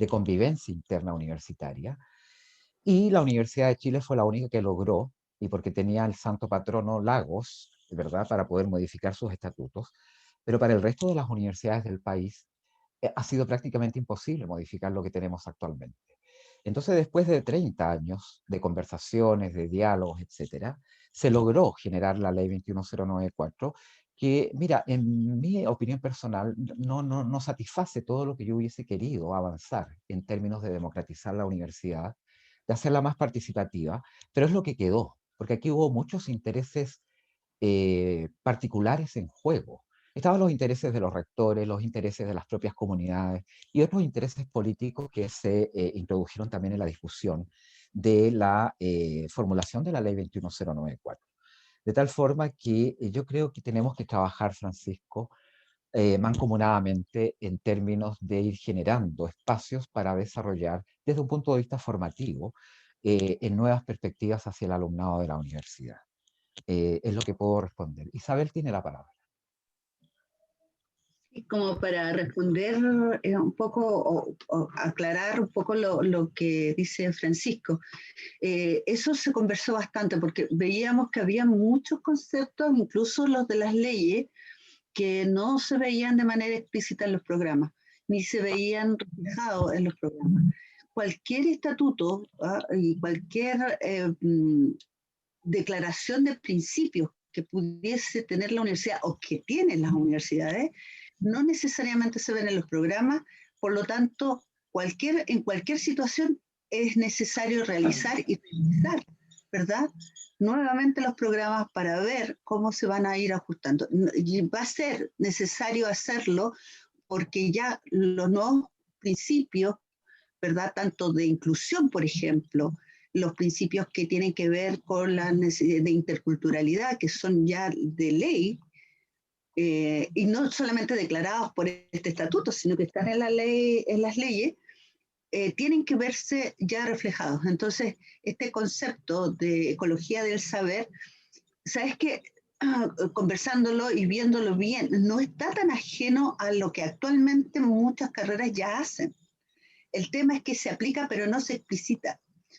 convivencia interna universitaria. Y la Universidad de Chile fue la única que logró, y porque tenía el santo patrono Lagos, ¿verdad?, para poder modificar sus estatutos, pero para el resto de las universidades del país ha sido prácticamente imposible modificar lo que tenemos actualmente. Entonces, después de 30 años de conversaciones, de diálogos, etcétera, se logró generar la ley 21094, que, mira, en mi opinión personal, no satisface todo lo que yo hubiese querido avanzar en términos de democratizar la universidad, de hacerla más participativa, pero es lo que quedó, porque aquí hubo muchos intereses particulares en juego. estaban los intereses de los rectores, los intereses de las propias comunidades y otros intereses políticos que se introdujeron también en la discusión de la formulación de la ley 21094. De tal forma que yo creo que tenemos que trabajar, Francisco, mancomunadamente en términos de ir generando espacios para desarrollar desde un punto de vista formativo en nuevas perspectivas hacia el alumnado de la universidad. Es lo que puedo responder. Isabel tiene la palabra. Y como para responder un poco o aclarar un poco lo que dice Francisco, eso se conversó bastante porque veíamos que había muchos conceptos, incluso los de las leyes, que no se veían de manera explícita en los programas, ni se veían reflejados en los programas. Cualquier estatuto y cualquier declaración de principios que pudiese tener la universidad o que tienen las universidades, no necesariamente se ven en los programas, por lo tanto, en cualquier situación es necesario realizar y revisar, ¿verdad? Nuevamente los programas para ver cómo se van a ir ajustando. Y va a ser necesario hacerlo porque ya los nuevos principios, ¿verdad? Tanto de inclusión, por ejemplo, los principios que tienen que ver con la necesidad de interculturalidad, que son ya de ley, y no solamente declarados por este estatuto, sino que están en la ley, en las leyes, tienen que verse ya reflejados. Entonces, este concepto de ecología del saber, sabes que conversándolo y viéndolo bien, no está tan ajeno a lo que actualmente muchas carreras ya hacen. El tema es que se aplica pero no se explicita.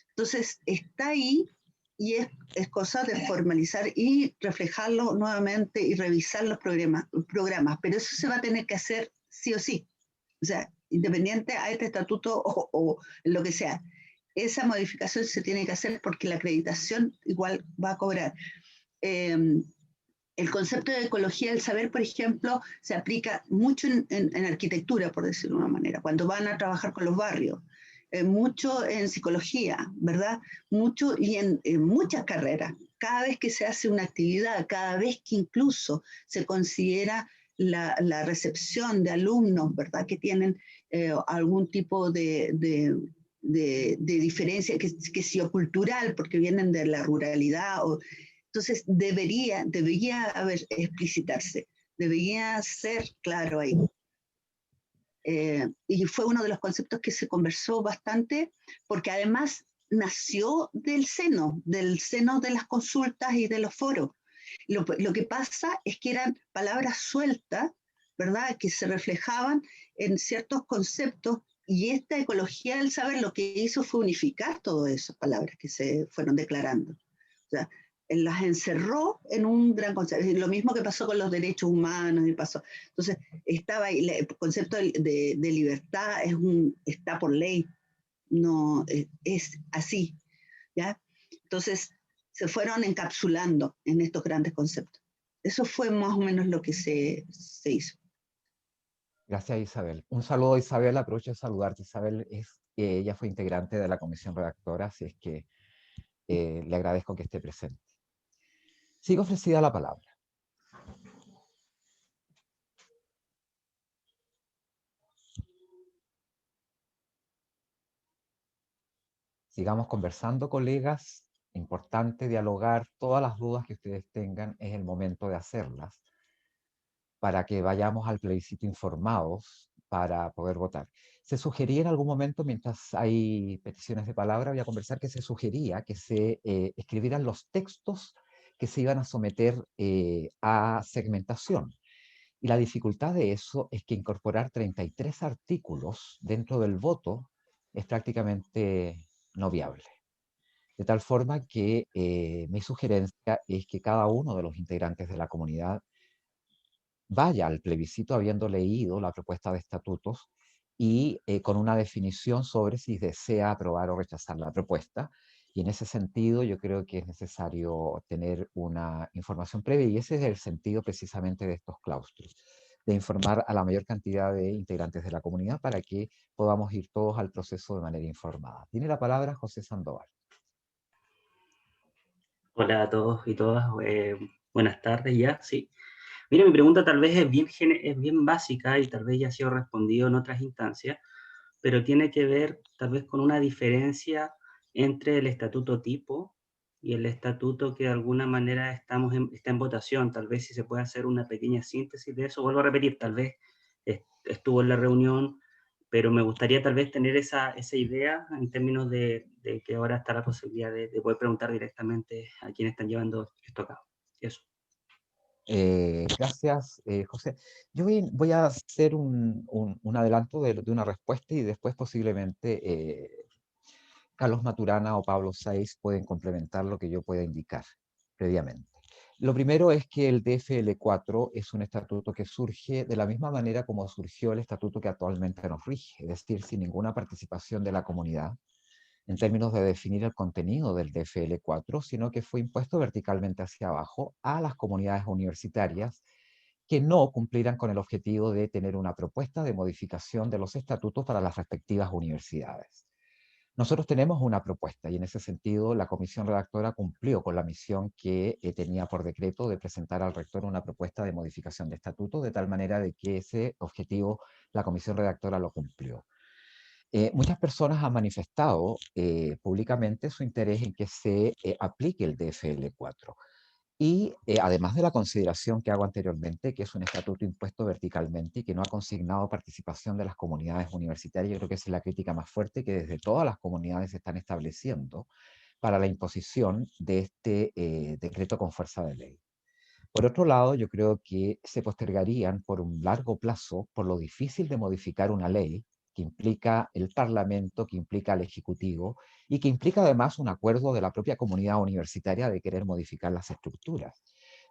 Entonces está ahí y es cosa de formalizar y reflejarlo nuevamente y revisar los programas, pero eso se va a tener que hacer sí o sí. O sea, independiente a este estatuto o lo que sea. Esa modificación se tiene que hacer porque la acreditación igual va a cobrar. El concepto de ecología del saber, por ejemplo, se aplica mucho en arquitectura, por decirlo de una manera, cuando van a trabajar con los barrios, mucho en psicología, ¿verdad? Mucho y en muchas carreras. Cada vez que se hace una actividad, cada vez que incluso se considera la recepción de alumnos, ¿verdad? Que tienen algún tipo de diferencia, que sea cultural, porque vienen de la ruralidad o entonces debería haber explicitarse, debería ser claro ahí. Y fue uno de los conceptos que se conversó bastante, porque además nació del seno de las consultas y de los foros. Lo que pasa es que eran palabras sueltas, ¿verdad?, que se reflejaban en ciertos conceptos, y esta ecología del saber lo que hizo fue unificar todas esas palabras que se fueron declarando. O sea, las encerró en un gran concepto. Lo mismo que pasó con los derechos humanos y pasó. Entonces, estaba ahí, el concepto de libertad está por ley, no es así, ¿ya? Entonces, se fueron encapsulando en estos grandes conceptos. Eso fue más o menos lo que se hizo. Gracias, Isabel. Un saludo a Isabel. Aprovecho de saludarte. Isabel ella fue integrante de la comisión redactora, así es que le agradezco que esté presente. Sigue ofrecida la palabra. Sigamos conversando, colegas. Importante dialogar. Todas las dudas que ustedes tengan es el momento de hacerlas para que vayamos al plebiscito informados para poder votar. Se sugería en algún momento, mientras hay peticiones de palabra, voy a conversar que se sugería que se escribieran los textos que se iban a someter a segmentación. Y la dificultad de eso es que incorporar 33 artículos dentro del voto es prácticamente no viable. De tal forma que mi sugerencia es que cada uno de los integrantes de la comunidad vaya al plebiscito habiendo leído la propuesta de estatutos y con una definición sobre si desea aprobar o rechazar la propuesta. Y en ese sentido yo creo que es necesario tener una información previa, y ese es el sentido precisamente de estos claustros, de informar a la mayor cantidad de integrantes de la comunidad para que podamos ir todos al proceso de manera informada. Tiene la palabra José Sandoval. Hola a todos y todas, buenas tardes ya, sí. Mira, mi pregunta tal vez es bien básica y tal vez ya ha sido respondido en otras instancias, pero tiene que ver tal vez con una diferencia entre el estatuto tipo y el estatuto que de alguna manera está en votación. Tal vez si se puede hacer una pequeña síntesis de eso. Vuelvo a repetir, tal vez estuvo en la reunión, pero me gustaría tal vez tener esa idea en términos de que ahora está la posibilidad de poder preguntar directamente a quienes están llevando esto a cabo. Eso. Gracias, José. Yo voy a hacer un adelanto de una respuesta y después posiblemente Carlos Maturana o Pablo Saiz pueden complementar lo que yo pueda indicar previamente. Lo primero es que el DFL4 es un estatuto que surge de la misma manera como surgió el estatuto que actualmente nos rige, es decir, sin ninguna participación de la comunidad en términos de definir el contenido del DFL4, sino que fue impuesto verticalmente hacia abajo a las comunidades universitarias que no cumplieran con el objetivo de tener una propuesta de modificación de los estatutos para las respectivas universidades. Nosotros tenemos una propuesta y en ese sentido la comisión redactora cumplió con la misión que tenía por decreto de presentar al rector una propuesta de modificación de estatuto, de tal manera de que ese objetivo la comisión redactora lo cumplió. Muchas personas han manifestado públicamente su interés en que se aplique el DFL4. Y además de la consideración que hago anteriormente, que es un estatuto impuesto verticalmente y que no ha consignado participación de las comunidades universitarias, yo creo que esa es la crítica más fuerte que desde todas las comunidades se están estableciendo para la imposición de este decreto con fuerza de ley. Por otro lado, yo creo que se postergarían por un largo plazo por lo difícil de modificar una ley que implica el Parlamento, que implica el Ejecutivo y que implica además un acuerdo de la propia comunidad universitaria de querer modificar las estructuras.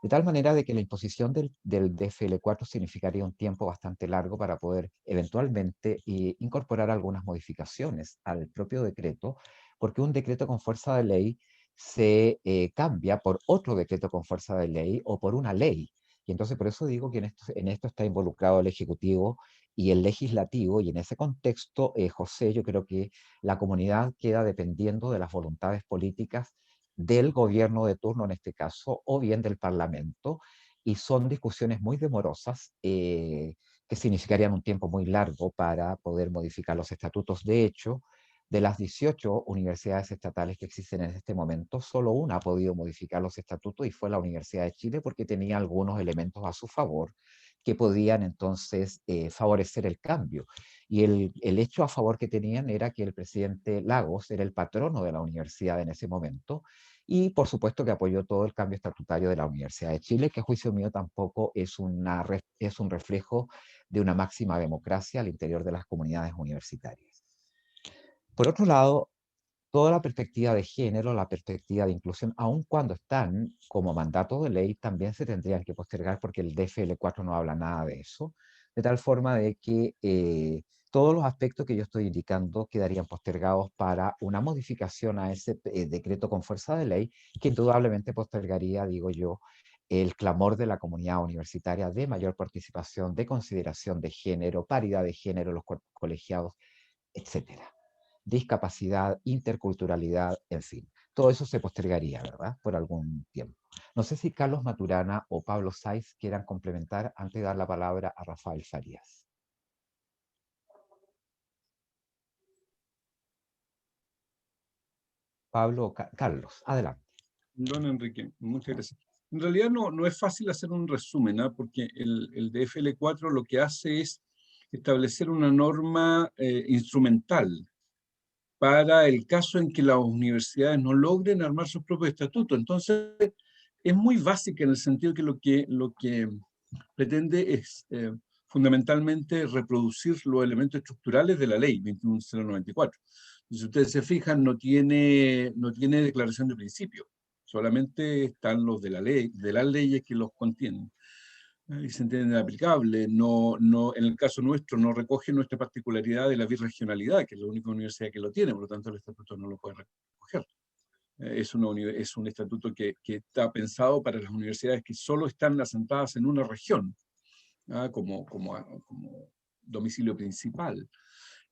De tal manera de que la imposición del DFL4 significaría un tiempo bastante largo para poder eventualmente incorporar algunas modificaciones al propio decreto, porque un decreto con fuerza de ley se cambia por otro decreto con fuerza de ley o por una ley. Y entonces por eso digo que en esto está involucrado el Ejecutivo y el Legislativo, y en ese contexto, José, yo creo que la comunidad queda dependiendo de las voluntades políticas del gobierno de turno en este caso, o bien del Parlamento, y son discusiones muy demorosas que significarían un tiempo muy largo para poder modificar los estatutos. De hecho, de las 18 universidades estatales que existen en este momento, solo una ha podido modificar los estatutos y fue la Universidad de Chile porque tenía algunos elementos a su favor que podían entonces favorecer el cambio. Y el hecho a favor que tenían era que el presidente Lagos era el patrono de la universidad en ese momento y por supuesto que apoyó todo el cambio estatutario de la Universidad de Chile, que a juicio mío tampoco es un reflejo de una máxima democracia al interior de las comunidades universitarias. Por otro lado, toda la perspectiva de género, la perspectiva de inclusión, aun cuando están como mandato de ley, también se tendrían que postergar porque el DFL4 no habla nada de eso, de tal forma de que todos los aspectos que yo estoy indicando quedarían postergados para una modificación a ese decreto con fuerza de ley, que indudablemente postergaría, digo yo, el clamor de la comunidad universitaria de mayor participación, de consideración de género, paridad de género, los cuerpos colegiados, etcétera. Discapacidad, interculturalidad, en fin. Todo eso se postergaría, ¿verdad? Por algún tiempo. No sé si Carlos Maturana o Pablo Saiz quieran complementar antes de dar la palabra a Rafael Farías. Pablo, Carlos, adelante. Don Enrique, muchas gracias. En realidad no es fácil hacer un resumen, ¿eh? Porque el DFL4 lo que hace es establecer una norma instrumental para el caso en que las universidades no logren armar sus propios estatutos. Entonces, es muy básica en el sentido que lo que pretende es fundamentalmente reproducir los elementos estructurales de la ley 21094. Si ustedes se fijan, no tiene declaración de principio, solamente están los de la ley, de las leyes que los contienen. Y se entiende aplicable. En el caso nuestro, no recoge nuestra particularidad de la birregionalidad, que es la única universidad que lo tiene, por lo tanto el estatuto no lo puede recoger. Es un estatuto que está pensado para las universidades que solo están asentadas en una región, como domicilio principal.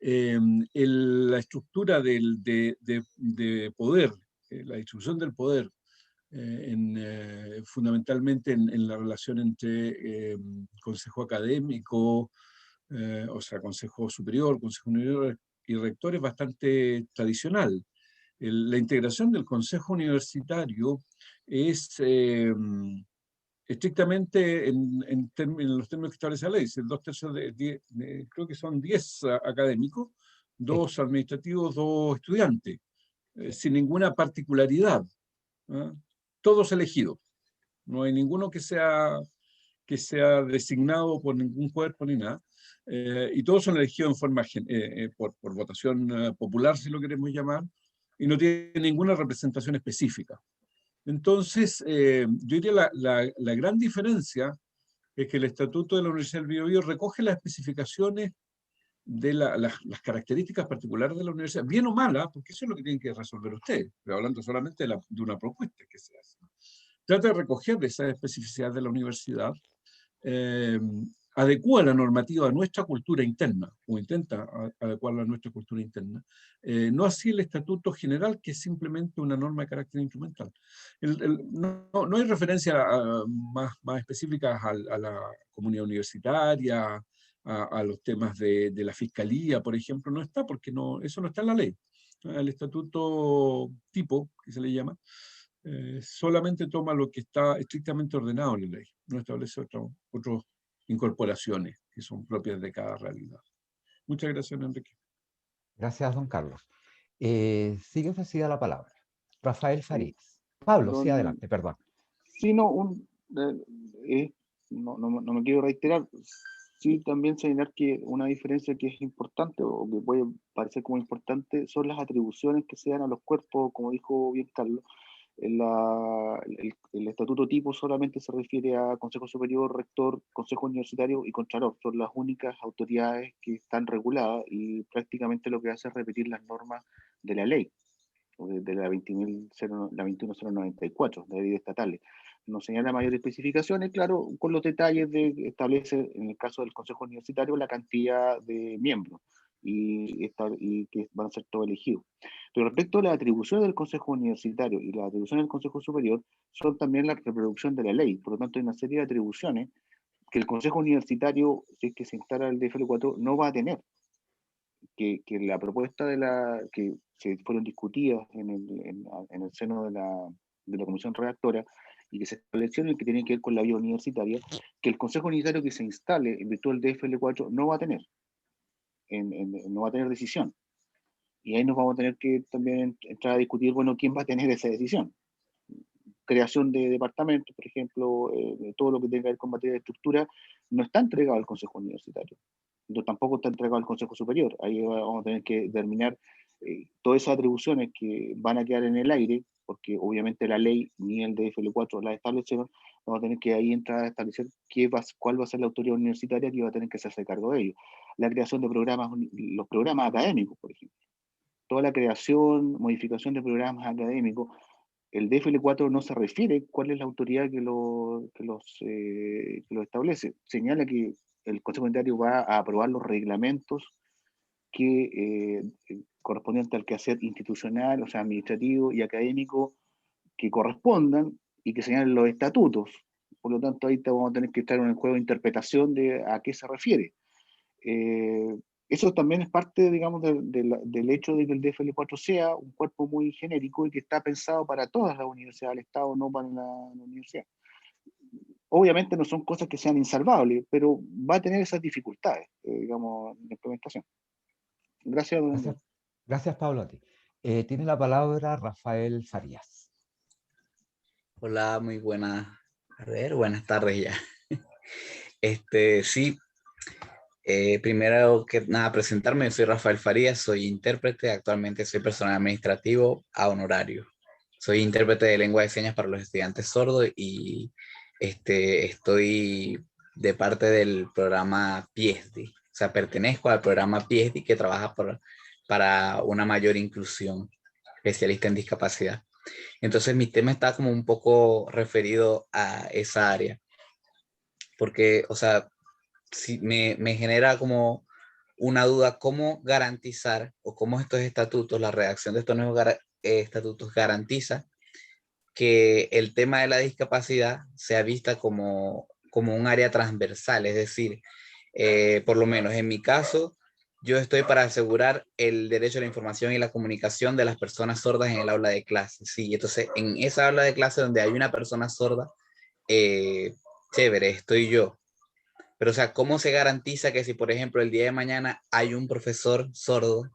La estructura de poder, la distribución del poder fundamentalmente en la relación entre consejo académico, o sea, consejo superior, consejo universitario y rector es bastante tradicional. La integración del consejo universitario es estrictamente en los términos que establece la ley, es 2/3 creo que son 10 académicos, 2 administrativos, 2 estudiantes, sin ninguna particularidad, ¿ah? Todos elegidos, no hay ninguno que sea designado por ningún cuerpo ni nada, y todos son elegidos en forma por votación popular, si lo queremos llamar, y no tienen ninguna representación específica. Entonces, yo diría la gran diferencia es que el Estatuto de la Universidad del Biobío recoge las especificaciones de las características particulares de la universidad, bien o mala, porque eso es lo que tienen que resolver ustedes, pero hablando solamente de una propuesta que se hace. Trata de recoger esas especificidades de la universidad, adecua la normativa a nuestra cultura interna, o intenta adecuarla a nuestra cultura interna, no así el Estatuto General, que es simplemente una norma de carácter instrumental. No hay referencia más específicas a la comunidad universitaria, a los temas de la fiscalía, por ejemplo, no está, porque eso no está en la ley. El estatuto tipo, que se le llama, solamente toma lo que está estrictamente ordenado en la ley, no establece otras incorporaciones que son propias de cada realidad. Muchas gracias, Enrique. Gracias, don Carlos. Sigue ofrecida la palabra. Rafael Farías. Pablo, sí, adelante, perdón. Sí, no me quiero reiterar, sí también señalar que una diferencia que es importante o que puede parecer como importante son las atribuciones que se dan a los cuerpos, como dijo bien Carlos. El estatuto tipo solamente se refiere a Consejo Superior, Rector, Consejo Universitario y Contralor. Son las únicas autoridades que están reguladas y prácticamente lo que hace es repetir las normas de la ley, de la 21.094, de ley estatales. No señala mayores especificaciones, claro, con los detalles establece, en el caso del Consejo Universitario, la cantidad de miembros y que van a ser todos elegidos. Pero respecto a las atribuciones del Consejo Universitario y las atribuciones del Consejo Superior, son también la reproducción de la ley. Por lo tanto, hay una serie de atribuciones que el Consejo Universitario, si es que se instala el DFL4, no va a tener. Que la propuesta que se fueron discutidas en el seno de la comisión redactora y que se establecieron y que tienen que ver con la vía universitaria, que el Consejo Universitario que se instale en virtud del DFL4 no va a tener, no va a tener decisión. Y ahí nos vamos a tener que también entrar a discutir, bueno, quién va a tener esa decisión. Creación de departamentos, por ejemplo, todo lo que tenga que ver con materia de estructura, no está entregado al Consejo Universitario. Tampoco está entregado al Consejo Superior. Ahí vamos a tener que determinar todas esas atribuciones que van a quedar en el aire, porque obviamente la ley ni el DFL4 la establecieron. Vamos a tener que ahí entrar a establecer cuál va a ser la autoridad universitaria que va a tener que hacerse cargo de ello. La creación de programas, los programas académicos, por ejemplo. Toda la creación, modificación de programas académicos. El DFL4 no se refiere cuál es la autoridad que los establece. Señala que el Consejo Universitario va a aprobar los reglamentos que correspondientes al quehacer institucional, o sea, administrativo y académico que correspondan y que señalen los estatutos. Por lo tanto, ahí vamos a tener que estar en el juego de interpretación de a qué se refiere. Eso también es parte, digamos, del hecho de que el DFL4 sea un cuerpo muy genérico y que está pensado para todas las universidades del Estado, no para la universidad. Obviamente no son cosas que sean insalvables, pero va a tener esas dificultades, digamos, en la implementación. Gracias, don Andrés. Gracias, Pablo, a ti. Tiene la palabra Rafael Farías. Hola, muy buenas. A ver, buenas tardes ya. Sí. Primero que nada, presentarme, yo soy Rafael Farías, soy intérprete, actualmente soy personal administrativo a honorario. Soy intérprete de lengua de señas para los estudiantes sordos y estoy de parte del programa PIESDI. O sea, pertenezco al programa PIESDI que trabaja para una mayor inclusión, especialista en discapacidad. Entonces mi tema está como un poco referido a esa área. Porque, o sea, sí, me genera como una duda, cómo garantizar o cómo estos estatutos, la redacción de estos nuevos estatutos garantiza que el tema de la discapacidad sea vista como un área transversal, es decir, por lo menos en mi caso, yo estoy para asegurar el derecho a la información y la comunicación de las personas sordas en el aula de clase. Sí, entonces en esa aula de clase donde hay una persona sorda, chévere, estoy yo. Pero, o sea, ¿cómo se garantiza que si, por ejemplo, el día de mañana hay un profesor sordo,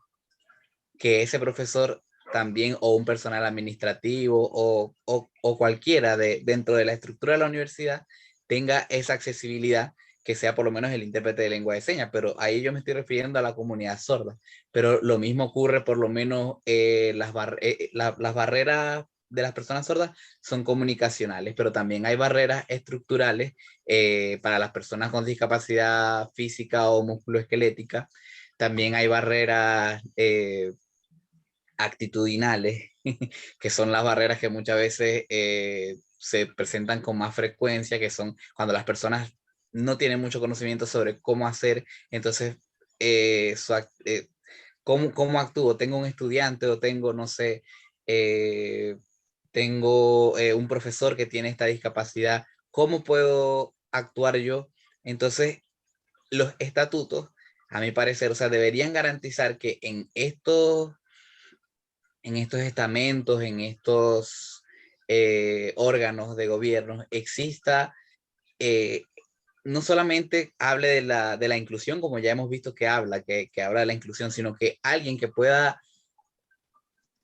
que ese profesor también, o un personal administrativo, o cualquiera dentro de la estructura de la universidad, tenga esa accesibilidad, que sea por lo menos el intérprete de lengua de señas? Pero ahí yo me estoy refiriendo a la comunidad sorda. Pero lo mismo ocurre, por lo menos, las barreras de las personas sordas son comunicacionales, pero también hay barreras estructurales para las personas con discapacidad física o musculoesquelética. También hay barreras actitudinales, que son las barreras que muchas veces se presentan con más frecuencia, que son cuando las personas no tienen mucho conocimiento sobre cómo hacer. Entonces, ¿cómo actúo? Tengo un estudiante o tengo, no sé, tengo un profesor que tiene esta discapacidad, ¿cómo puedo actuar yo? Entonces, los estatutos, a mi parecer, o sea, deberían garantizar que en estos estamentos, en estos órganos de gobierno, exista, no solamente hable de la inclusión, como ya hemos visto que habla de la inclusión, sino que alguien que pueda,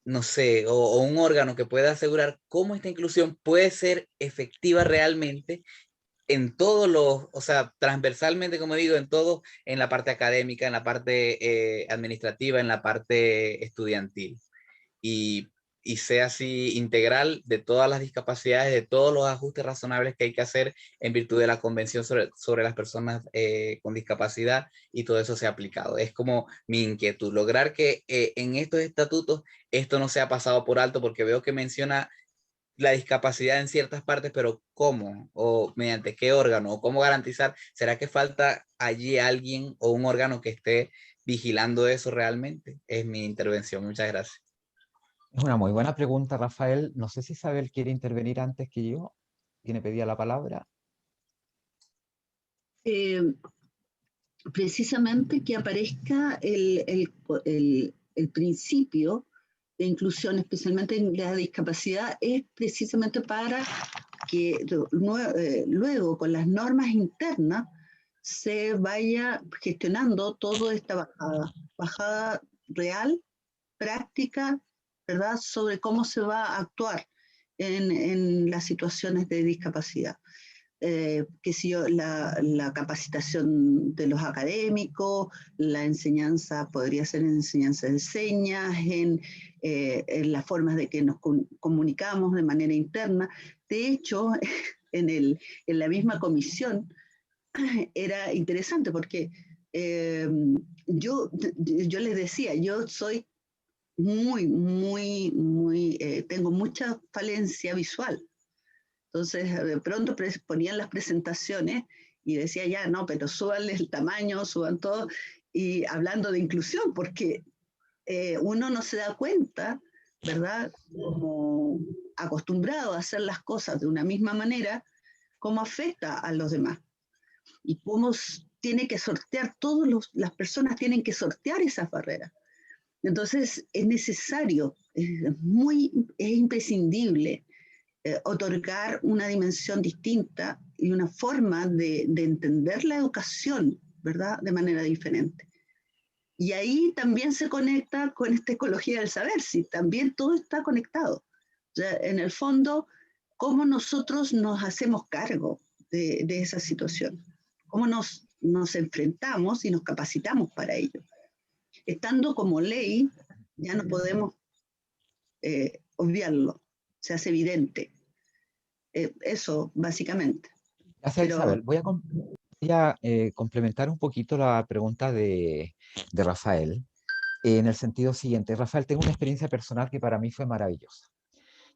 no sé, o un órgano que pueda asegurar cómo esta inclusión puede ser efectiva realmente en todos los, o sea, transversalmente, como digo, en todo, en la parte académica, en la parte administrativa, en la parte estudiantil. Y, y sea así integral de todas las discapacidades, de todos los ajustes razonables que hay que hacer en virtud de la Convención sobre las personas con discapacidad, y todo eso sea aplicado. Es como mi inquietud, lograr que en estos estatutos esto no sea pasado por alto, porque veo que menciona la discapacidad en ciertas partes, pero ¿cómo? ¿O mediante qué órgano? ¿O cómo garantizar? ¿Será que falta allí alguien o un órgano que esté vigilando eso realmente? Es mi intervención. Muchas gracias. Es una muy buena pregunta, Rafael. No sé si Isabel quiere intervenir antes que yo. Tiene pedida la palabra. Precisamente que aparezca el principio de inclusión, especialmente en la discapacidad, es precisamente para que luego con las normas internas se vaya gestionando toda esta bajada real, práctica, ¿verdad?, sobre cómo se va a actuar en las situaciones de discapacidad. Que si yo, la capacitación de los académicos, la enseñanza podría ser enseñanza de señas, en las formas de que nos comunicamos de manera interna. De hecho, en la misma comisión era interesante porque yo les decía, yo soy tengo mucha falencia visual. Entonces, de pronto ponían las presentaciones y decía, ya, no, pero súbanle el tamaño, suban todo, y hablando de inclusión, porque uno no se da cuenta, ¿verdad?, como acostumbrado a hacer las cosas de una misma manera, cómo afecta a los demás y cómo tiene que sortear, las personas tienen que sortear esas barreras. Entonces, es necesario, es imprescindible otorgar una dimensión distinta y una forma de entender la educación, ¿verdad?, de manera diferente. Y ahí también se conecta con esta ecología del saber, si también todo está conectado. O sea, en el fondo, cómo nosotros nos hacemos cargo de esa situación, cómo nos enfrentamos y nos capacitamos para ello. Estando como ley, ya no podemos obviarlo, se hace evidente. Eso, básicamente. Gracias, Pero, Isabel. Voy a complementar un poquito la pregunta de Rafael, en el sentido siguiente. Rafael, tengo una experiencia personal que para mí fue maravillosa.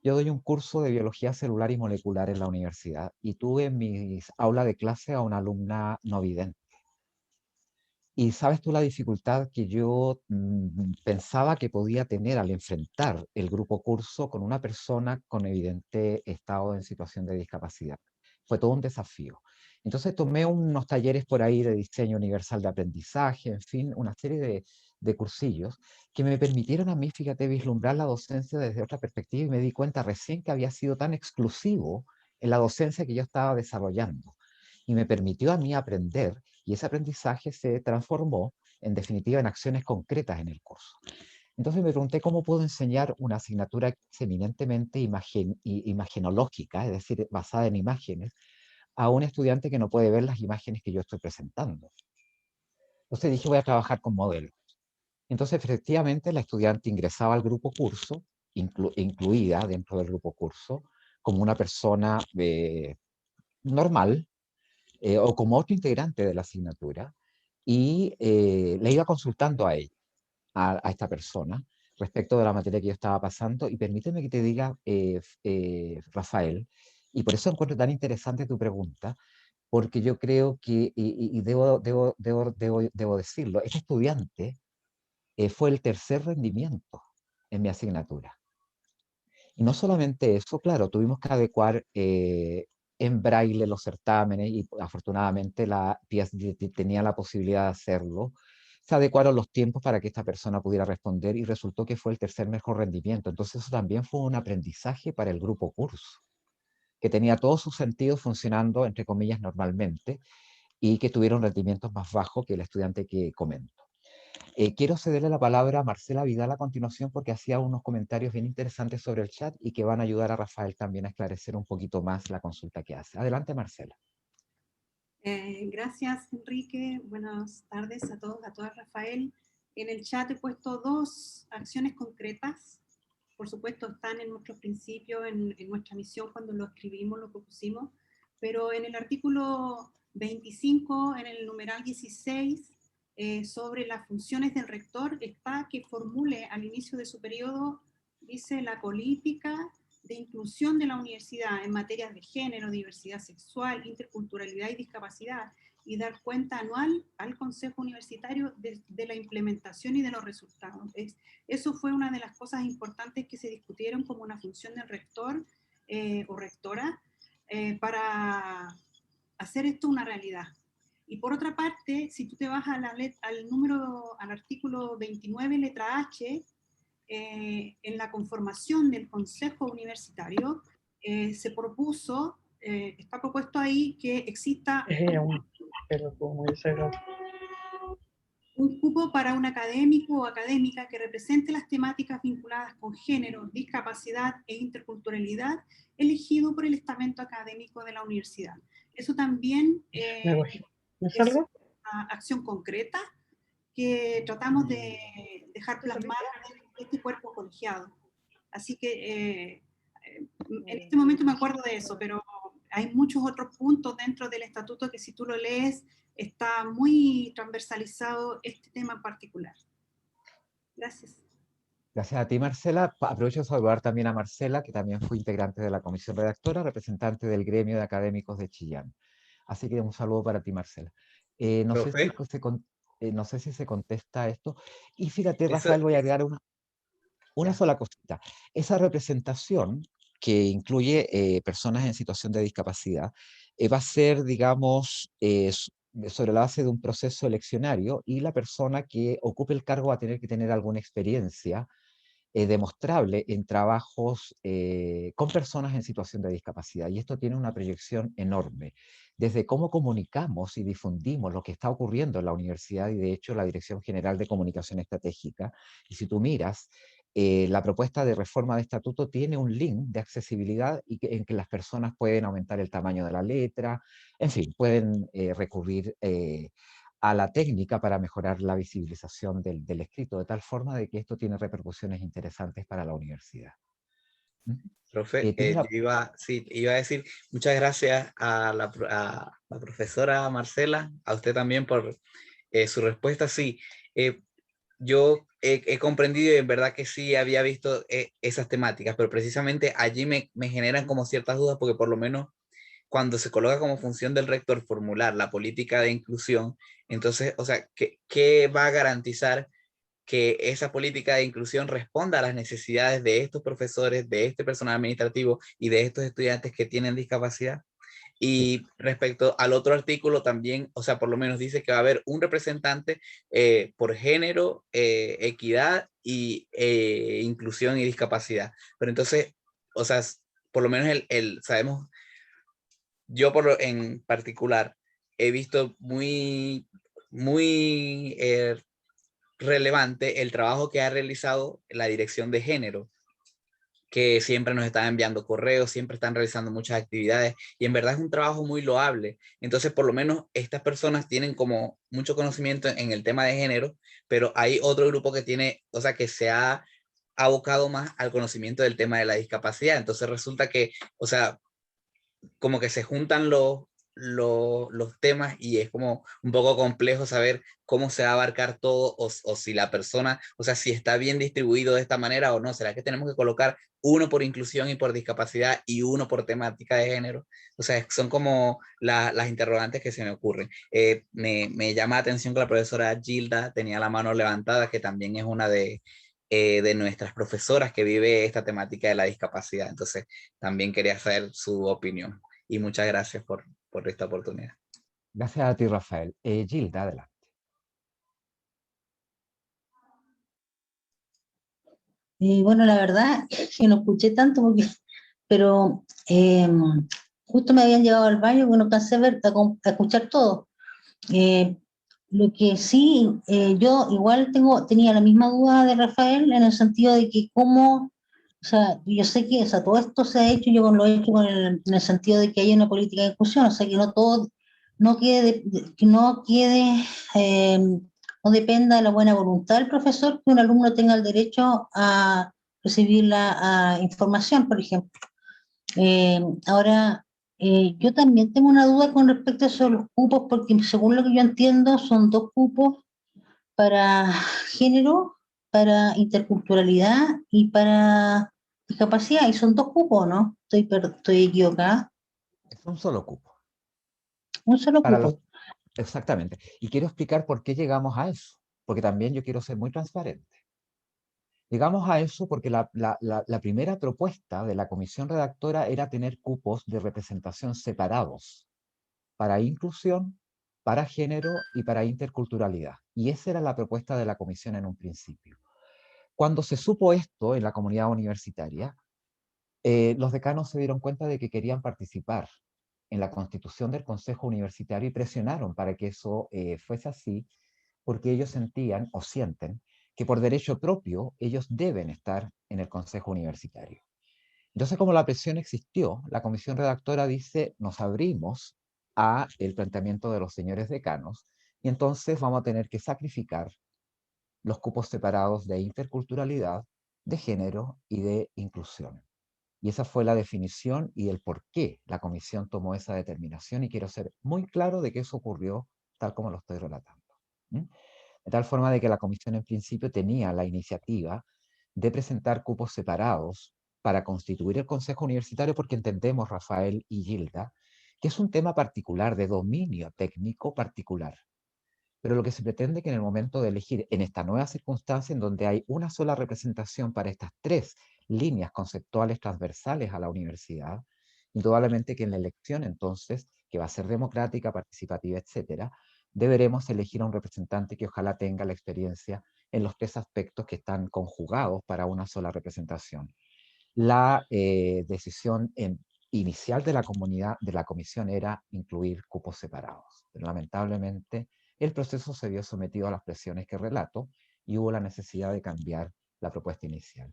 Yo doy un curso de biología celular y molecular en la universidad y tuve en mi aula de clase a una alumna no vidente. Y sabes tú la dificultad que yo pensaba que podía tener al enfrentar el grupo curso con una persona con evidente estado en situación de discapacidad. Fue todo un desafío. Entonces tomé unos talleres por ahí de diseño universal de aprendizaje, en fin, una serie de cursillos que me permitieron a mí, fíjate, vislumbrar la docencia desde otra perspectiva y me di cuenta recién que había sido tan exclusivo en la docencia que yo estaba desarrollando. Y me permitió a mí aprender, y ese aprendizaje se transformó, en definitiva, en acciones concretas en el curso. Entonces me pregunté cómo puedo enseñar una asignatura que es eminentemente imagenológica, es decir, basada en imágenes, a un estudiante que no puede ver las imágenes que yo estoy presentando. Entonces dije, voy a trabajar con modelos. Entonces, efectivamente, la estudiante ingresaba al grupo curso, incluida dentro del grupo curso, como una persona normal, o como otro integrante de la asignatura, y le iba consultando a ella, a esta persona, respecto de la materia que yo estaba pasando, y permíteme que te diga, Rafael, y por eso encuentro tan interesante tu pregunta, porque yo creo que, y debo decirlo, este estudiante fue el tercer rendimiento en mi asignatura. Y no solamente eso, claro, tuvimos que adecuar en braille los certámenes y afortunadamente la PSD tenía la posibilidad de hacerlo. Se adecuaron los tiempos para que esta persona pudiera responder y resultó que fue el tercer mejor rendimiento. Entonces eso también fue un aprendizaje para el grupo curso, que tenía todos sus sentidos funcionando, entre comillas, normalmente y que tuvieron rendimientos más bajos que el estudiante que comento. Quiero cederle la palabra a Marcela Vidal a continuación porque hacía unos comentarios bien interesantes sobre el chat y que van a ayudar a Rafael también a esclarecer un poquito más la consulta que hace. Adelante, Marcela. Gracias, Enrique. Buenas tardes a todos, a todas, Rafael. En el chat he puesto 2 acciones concretas. Por supuesto, están en nuestros principios, en nuestra misión cuando lo escribimos, lo propusimos, pero en el artículo 25, en el numeral 16, sobre las funciones del rector, está que formule al inicio de su periodo, dice, la política de inclusión de la universidad en materias de género, diversidad sexual, interculturalidad y discapacidad, y dar cuenta anual al Consejo Universitario de la implementación y de los resultados. Eso fue una de las cosas importantes que se discutieron como una función del rector o rectora para hacer esto una realidad. Y por otra parte, si tú te vas a al artículo 29, letra H, en la conformación del Consejo Universitario, se propuso, está propuesto ahí que exista un cupo para un académico o académica que represente las temáticas vinculadas con género, discapacidad e interculturalidad, elegido por el estamento académico de la universidad. Eso también es una acción concreta que tratamos de dejar plasmada en este cuerpo colegiado. Así que en este momento me acuerdo de eso, pero hay muchos otros puntos dentro del estatuto que si tú lo lees, está muy transversalizado este tema en particular. Gracias. Gracias a ti, Marcela. Aprovecho de saludar también a Marcela, que también fue integrante de la comisión redactora, representante del gremio de académicos de Chillán. Así que un saludo para ti, Marcela. No sé si se contesta esto. Y fíjate, Rafael, voy a agregar una sola cosita. Esa representación que incluye personas en situación de discapacidad va a ser, digamos, sobre la base de un proceso eleccionario y la persona que ocupe el cargo va a tener que tener alguna experiencia demostrable en trabajos con personas en situación de discapacidad. Y esto tiene una proyección enorme, desde cómo comunicamos y difundimos lo que está ocurriendo en la universidad y de hecho la Dirección General de Comunicación Estratégica. Y si tú miras, la propuesta de reforma de estatuto tiene un link de accesibilidad en que las personas pueden aumentar el tamaño de la letra, en fin, pueden recurrir a la técnica para mejorar la visibilización del escrito, de tal forma de que esto tiene repercusiones interesantes para la universidad. Profe, yo iba a decir muchas gracias a la profesora Marcela, a usted también por su respuesta. Sí, yo he comprendido y en verdad que sí había visto esas temáticas, pero precisamente allí me generan como ciertas dudas porque por lo menos cuando se coloca como función del rector formular la política de inclusión, entonces, o sea, ¿qué va a garantizar que esa política de inclusión responda a las necesidades de estos profesores, de este personal administrativo y de estos estudiantes que tienen discapacidad? Y respecto al otro artículo también, o sea, por lo menos dice que va a haber un representante por género, equidad y inclusión y discapacidad. Pero entonces, o sea, por lo menos sabemos, yo en particular he visto muy relevante el trabajo que ha realizado la dirección de género, que siempre nos están enviando correos, siempre están realizando muchas actividades y en verdad es un trabajo muy loable. Entonces, por lo menos estas personas tienen como mucho conocimiento en el tema de género, pero hay otro grupo que tiene, o sea, que se ha abocado más al conocimiento del tema de la discapacidad. Entonces resulta que, o sea, como que se juntan los temas y es como un poco complejo saber cómo se va a abarcar todo o si la persona, o sea, si está bien distribuido de esta manera o no. ¿Será que tenemos que colocar uno por inclusión y por discapacidad y uno por temática de género? O sea, son como las interrogantes que se me ocurren. Me llama la atención que la profesora Gilda tenía la mano levantada, que también es una de nuestras profesoras que vive esta temática de la discapacidad. Entonces, también quería saber su opinión. Y muchas gracias por esta oportunidad. Gracias a ti, Rafael. Gilda, adelante. Bueno, la verdad que no escuché tanto, pero justo me habían llevado al baño y no alcancé a escuchar todo. Lo que sí, yo igual tenía la misma duda de Rafael en el sentido de que cómo, o sea, yo sé que, o sea, todo esto se ha hecho, yo lo he hecho en el sentido de que hay una política de inclusión, o sea, que no todo, que no quede, no dependa de la buena voluntad del profesor, que un alumno tenga el derecho a recibir la información, por ejemplo. Ahora, yo también tengo una duda con respecto a esos los cupos, porque según lo que yo entiendo, son 2 cupos para género, para interculturalidad y para discapacidad, y son 2 cupos, ¿no? Estoy equivocada. Es un solo cupo. Un solo Para cupo. Exactamente. Y quiero explicar por qué llegamos a eso, porque también yo quiero ser muy transparente. Llegamos a eso porque la primera propuesta de la comisión redactora era tener cupos de representación separados para inclusión, para género y para interculturalidad. Y esa era la propuesta de la comisión en un principio. Cuando se supo esto en la comunidad universitaria, los decanos se dieron cuenta de que querían participar en la constitución del Consejo Universitario y presionaron para que eso fuese así, porque ellos sentían o sienten que por derecho propio ellos deben estar en el Consejo Universitario. Entonces, como la presión existió, la comisión redactora dice, nos abrimos a el planteamiento de los señores decanos y entonces vamos a tener que sacrificar los cupos separados de interculturalidad, de género y de inclusión. Y esa fue la definición y el por qué la comisión tomó esa determinación, y quiero ser muy claro de que eso ocurrió tal como lo estoy relatando. De tal forma de que la comisión en principio tenía la iniciativa de presentar cupos separados para constituir el Consejo Universitario, porque entendemos, Rafael y Gilda, que es un tema particular, de dominio técnico particular. Pero lo que se pretende es que en el momento de elegir, en esta nueva circunstancia en donde hay una sola representación para estas 3 líneas conceptuales transversales a la universidad, indudablemente que en la elección entonces, que va a ser democrática, participativa, etcétera, deberemos elegir a un representante que ojalá tenga la experiencia en los 3 aspectos que están conjugados para una sola representación. La decisión inicial de la comunidad, de la comisión, era incluir cupos separados, pero lamentablemente el proceso se vio sometido a las presiones que relato y hubo la necesidad de cambiar la propuesta inicial.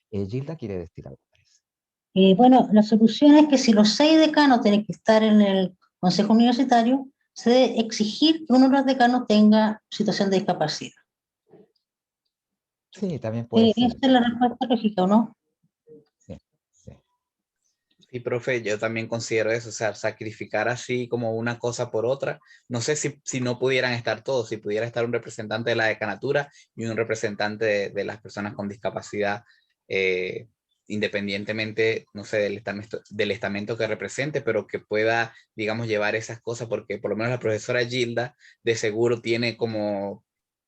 Gilda quiere decir algo. Bueno, la solución es que si los 6 decanos tienen que estar en el Consejo Universitario, se debe exigir que uno de los decanos tenga situación de discapacidad. Sí, también puede ser. Esa es la respuesta lógica, ¿o no? Sí, sí. Sí, profe, yo también considero eso, o sea, sacrificar así como una cosa por otra. No sé si no pudieran estar todos, si pudiera estar un representante de la decanatura y un representante de las personas con discapacidad independientemente, no sé, del estamento que represente, pero que pueda, digamos, llevar esas cosas, porque por lo menos la profesora Gilda de seguro tiene como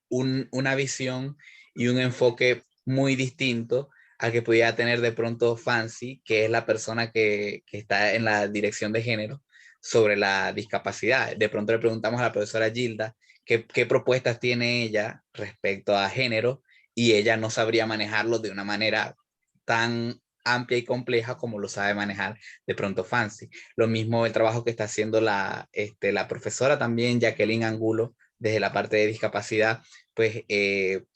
una visión y un enfoque muy distinto al que pudiera tener de pronto Fancy, que es la persona que está en la dirección de género sobre la discapacidad. De pronto le preguntamos a la profesora Gilda qué propuestas tiene ella respecto a género, y ella no sabría manejarlo de una manera tan amplia y compleja como lo sabe manejar de pronto Fancy. Lo mismo el trabajo que está haciendo la profesora también, Jacqueline Angulo, desde la parte de discapacidad, pues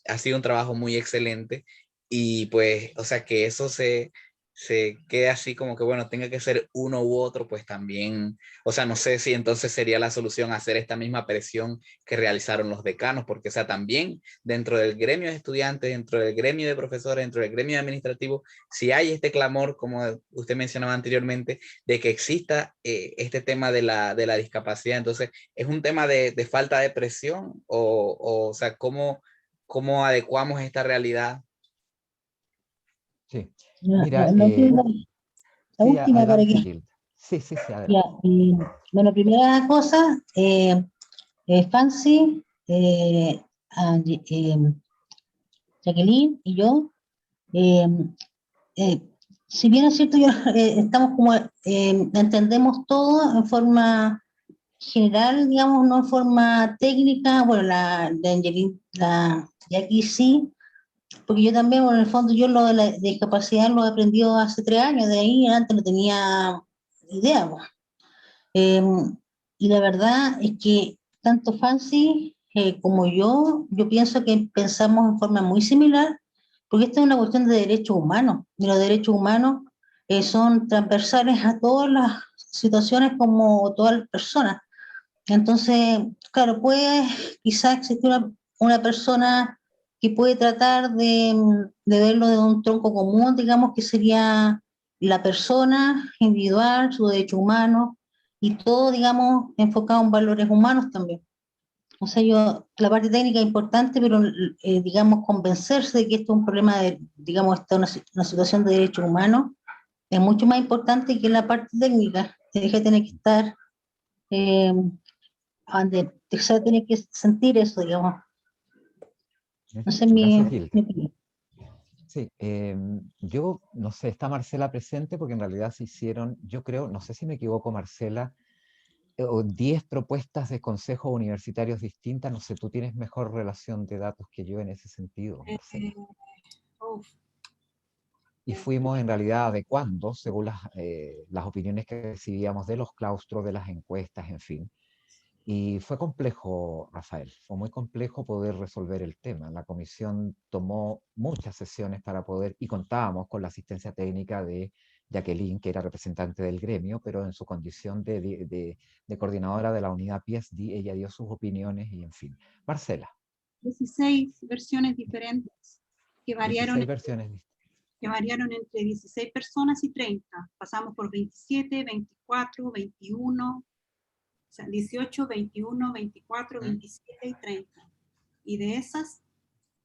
ha sido un trabajo muy excelente, y pues, o sea, que eso se quede así como que, bueno, tenga que ser uno u otro, pues también, o sea, no sé si entonces sería la solución hacer esta misma presión que realizaron los decanos, porque, o sea, también dentro del gremio de estudiantes, dentro del gremio de profesores, dentro del gremio administrativo, si hay este clamor, como usted mencionaba anteriormente, de que exista este tema de la discapacidad, entonces, ¿es un tema de falta de presión o sea, cómo adecuamos esta realidad? Sí, No, mira, no quiero- la sí, última para adelante, que... Gilda. Sí, sí, sí, Ya, adelante. bueno, primera cosa, Fancy, Jacqueline y yo, eh, eh, si bien es cierto, estamos como, entendemos todo en forma general, digamos, no en forma técnica, bueno, la Jackie sí, porque yo también, bueno, en el fondo, yo lo de la discapacidad lo he aprendido hace 3 años, de ahí antes no tenía idea, pues. Y la verdad es que tanto Fancy como yo pienso que pensamos en forma muy similar, porque esta es una cuestión de derechos humanos, y los derechos humanos son transversales a todas las situaciones como todas las personas. Entonces, claro, puede quizás existir una persona que puede tratar de verlo de un tronco común, digamos, que sería la persona individual, su derecho humano, y todo, digamos, enfocado en valores humanos también. O sea, la parte técnica es importante, pero, digamos, convencerse de que esto es un problema de, digamos, esta es una situación de derechos humanos, es mucho más importante que la parte técnica, que tiene que estar... eh, donde se tiene que sentir eso, digamos. No sé, Gracias, Gilda. mi opinión. Sí, yo no sé, está Marcela presente porque en realidad se hicieron, yo creo, no sé si me equivoco, Marcela, o 10 propuestas de consejos universitarios distintas. No sé, tú tienes mejor relación de datos que yo en ese sentido, Marcela. Uf, Y fuimos en realidad adecuando según las opiniones que recibíamos de los claustros, de las encuestas, en fin. Y fue complejo, Rafael, fue muy complejo poder resolver el tema. La comisión tomó muchas sesiones para poder, y contábamos con la asistencia técnica de Jacqueline, que era representante del gremio, pero en su condición de coordinadora de la unidad PSD, ella dio sus opiniones y en fin. Marcela, 16 versiones diferentes que 16 versiones. variaron entre 16 personas y 30. Pasamos por 27, 24, 21, o sea, 18, 21, 24, 27 y 30. Y de esas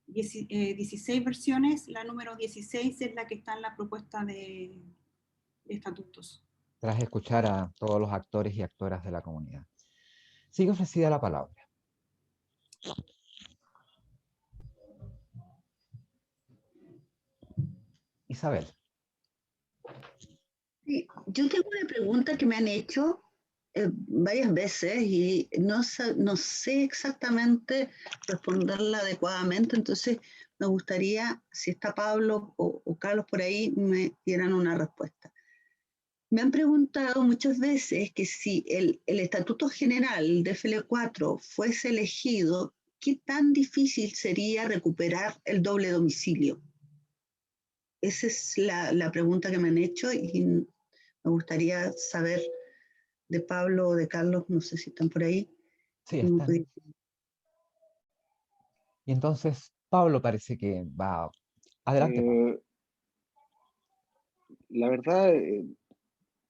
16 versiones, la número 16 es la que está en la propuesta de estatutos. Tras escuchar a todos los actores y actoras de la comunidad. Sigue ofrecida la palabra. Isabel. Sí, yo tengo una pregunta que me han hecho varias veces y no sé exactamente responderla adecuadamente, entonces me gustaría, si está Pablo o Carlos por ahí, me dieran una respuesta. Me han preguntado muchas veces que si el Estatuto General de FL4 fuese elegido, ¿qué tan difícil sería recuperar el doble domicilio? Esa es la pregunta que me han hecho y me gustaría saber de Pablo o de Carlos, no sé si están por ahí. Sí, están. Y entonces Pablo parece que va. Adelante, Pablo. La verdad,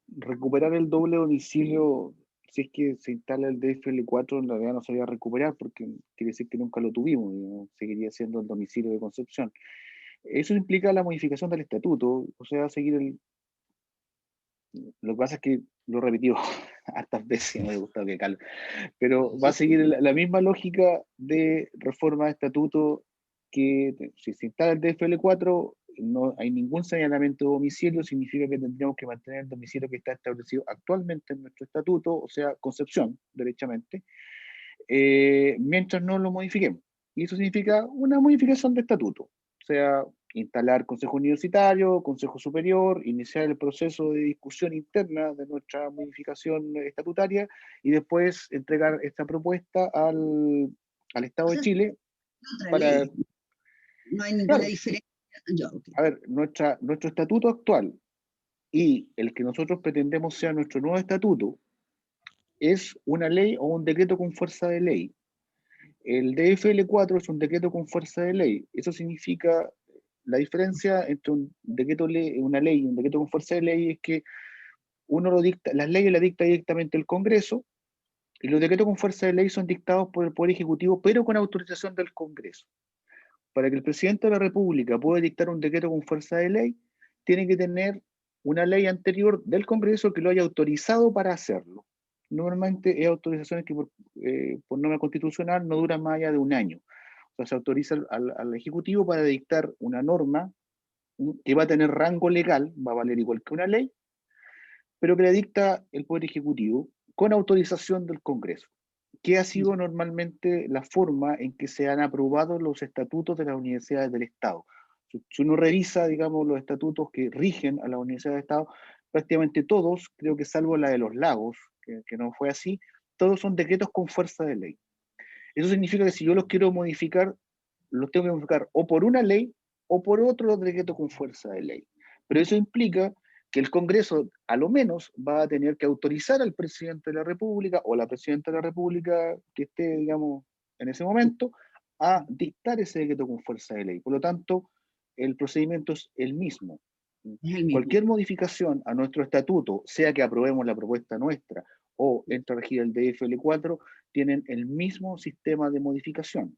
recuperar el doble domicilio, si es que se instala el DFL4, en realidad no se va a recuperar porque quiere decir que nunca lo tuvimos, y seguiría siendo el domicilio de Concepción. Eso implica la modificación del estatuto, o sea, seguir el... Lo que pasa es que lo he repetido hartas veces, me ha gustado que calme, pero va a seguir la misma lógica de reforma de estatuto que si se instala el DFL4, no hay ningún señalamiento de domicilio, significa que tendríamos que mantener el domicilio que está establecido actualmente en nuestro estatuto, o sea, Concepción, derechamente, mientras no lo modifiquemos. Y eso significa una modificación de estatuto, o sea, instalar consejo universitario, consejo superior, iniciar el proceso de discusión interna de nuestra modificación estatutaria y después entregar esta propuesta al Estado de Chile Otra para... ley. No hay ninguna diferencia. A ver, nuestro estatuto actual y el que nosotros pretendemos sea nuestro nuevo estatuto es una ley o un decreto con fuerza de ley. El DFL4 es un decreto con fuerza de ley. Eso significa, la diferencia entre una ley y un decreto con fuerza de ley es que uno lo dicta, las leyes las dicta directamente el Congreso y los decretos con fuerza de ley son dictados por el Poder Ejecutivo, pero con autorización del Congreso. Para que el presidente de la República pueda dictar un decreto con fuerza de ley, tiene que tener una ley anterior del Congreso que lo haya autorizado para hacerlo. Normalmente es autorizaciones que por norma constitucional no duran más allá de un año. O sea, se autoriza al Ejecutivo para dictar una norma que va a tener rango legal, va a valer igual que una ley, pero que la dicta el Poder Ejecutivo con autorización del Congreso, que ha sido normalmente la forma en que se han aprobado los estatutos de las universidades del Estado. Si uno revisa, digamos, los estatutos que rigen a las universidades del Estado, prácticamente todos, creo que salvo la de los Lagos, que no fue así, todos son decretos con fuerza de ley. Eso significa que si yo los quiero modificar, los tengo que modificar o por una ley o por otro decreto con fuerza de ley. Pero eso implica que el Congreso a lo menos va a tener que autorizar al presidente de la República o la presidenta de la República que esté, digamos, en ese momento, a dictar ese decreto con fuerza de ley. Por lo tanto, el procedimiento es el mismo. Cualquier modificación a nuestro estatuto, sea que aprobemos la propuesta nuestra o entre a regir el DFL4, tienen el mismo sistema de modificación.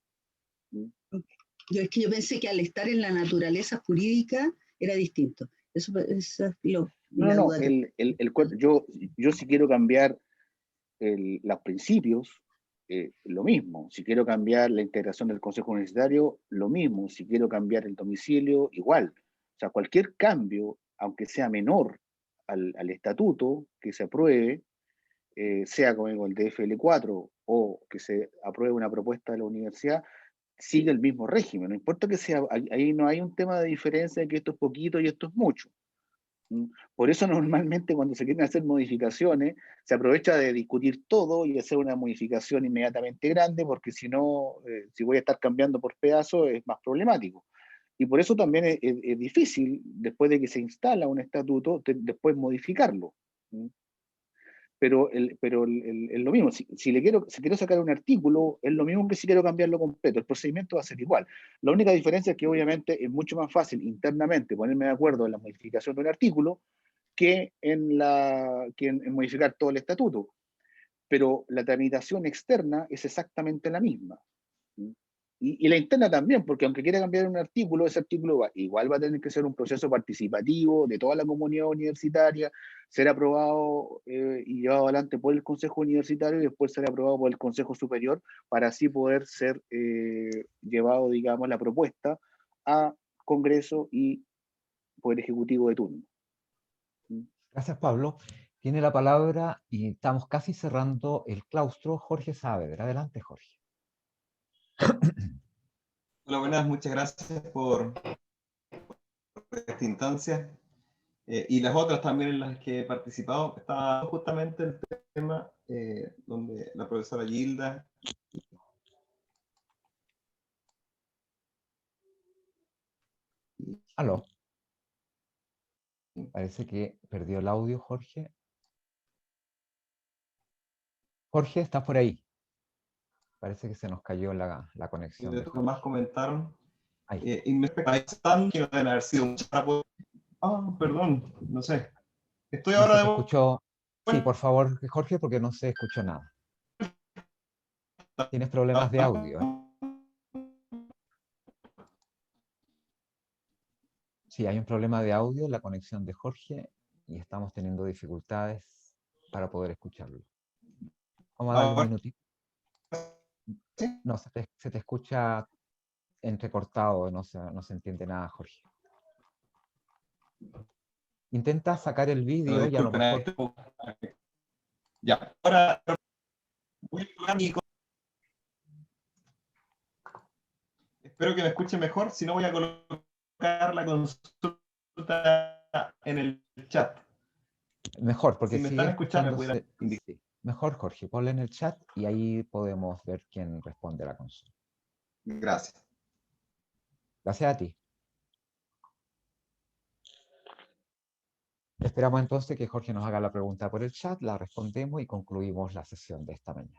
Es que yo pensé que al estar en la naturaleza jurídica era distinto. Eso es No, yo si quiero cambiar los principios, lo mismo. Si quiero cambiar la integración del Consejo Universitario, lo mismo. Si quiero cambiar el domicilio, igual. O sea, cualquier cambio, aunque sea menor al estatuto que se apruebe, sea como el DFL4 o que se apruebe una propuesta de la universidad, sigue el mismo régimen. No importa que sea, ahí no hay un tema de diferencia de que esto es poquito y esto es mucho. Por eso normalmente cuando se quieren hacer modificaciones, se aprovecha de discutir todo y hacer una modificación inmediatamente grande, porque si no, si voy a estar cambiando por pedazos, es más problemático. Y por eso también es difícil, después de que se instala un estatuto, después modificarlo. Pero es lo mismo, si quiero sacar un artículo, es lo mismo que si quiero cambiarlo completo, el procedimiento va a ser igual. La única diferencia es que obviamente es mucho más fácil internamente ponerme de acuerdo en la modificación de un artículo que en modificar todo el estatuto. Pero la tramitación externa es exactamente la misma. Y la interna también, porque aunque quiera cambiar un artículo, ese artículo igual va a tener que ser un proceso participativo de toda la comunidad universitaria, ser aprobado y llevado adelante por el Consejo Universitario y después ser aprobado por el Consejo Superior para así poder ser llevado, digamos, la propuesta a Congreso y Poder Ejecutivo de turno. Gracias, Pablo. Tiene la palabra y estamos casi cerrando el claustro. Jorge Saavedra. Adelante, Jorge. Hola, buenas, muchas gracias por esta instancia y las otras también en las que he participado. Estaba justamente el tema donde la profesora Gilda. Aló. Parece que perdió el audio, Jorge. Jorge, ¿estás por ahí? Parece que se nos cayó la conexión. De lo más comentaron. Ahí. Y me expectaban que no deben haber sido muchas. Perdón, no sé. Estoy No ahora se de te escuchó. Sí, por favor, Jorge, porque no se escuchó nada. Tienes problemas de audio, ¿eh? Sí, hay un problema de audio en la conexión de Jorge y estamos teniendo dificultades para poder escucharlo. Vamos a darle un Ahora, minutito. ¿sí? No, se te escucha entrecortado, no se entiende nada, Jorge. Intenta sacar el Pero vídeo y a lo disculpen, mejor... ya, ahora voy a colocar espero que me escuche mejor, si no voy a colocar la consulta en el chat. Mejor, porque Si me sigue están escuchando, me pudieran escuchándose... indicar. Sí. Mejor, Jorge, ponle en el chat y ahí podemos ver quién responde a la consulta. Gracias. Gracias a ti. Esperamos entonces que Jorge nos haga la pregunta por el chat, la respondemos y concluimos la sesión de esta mañana.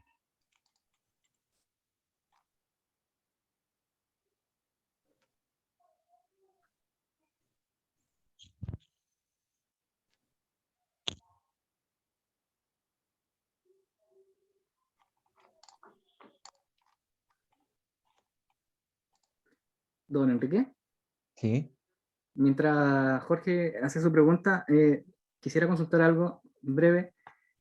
Don Enrique, Sí. mientras Jorge hace su pregunta, quisiera consultar algo breve.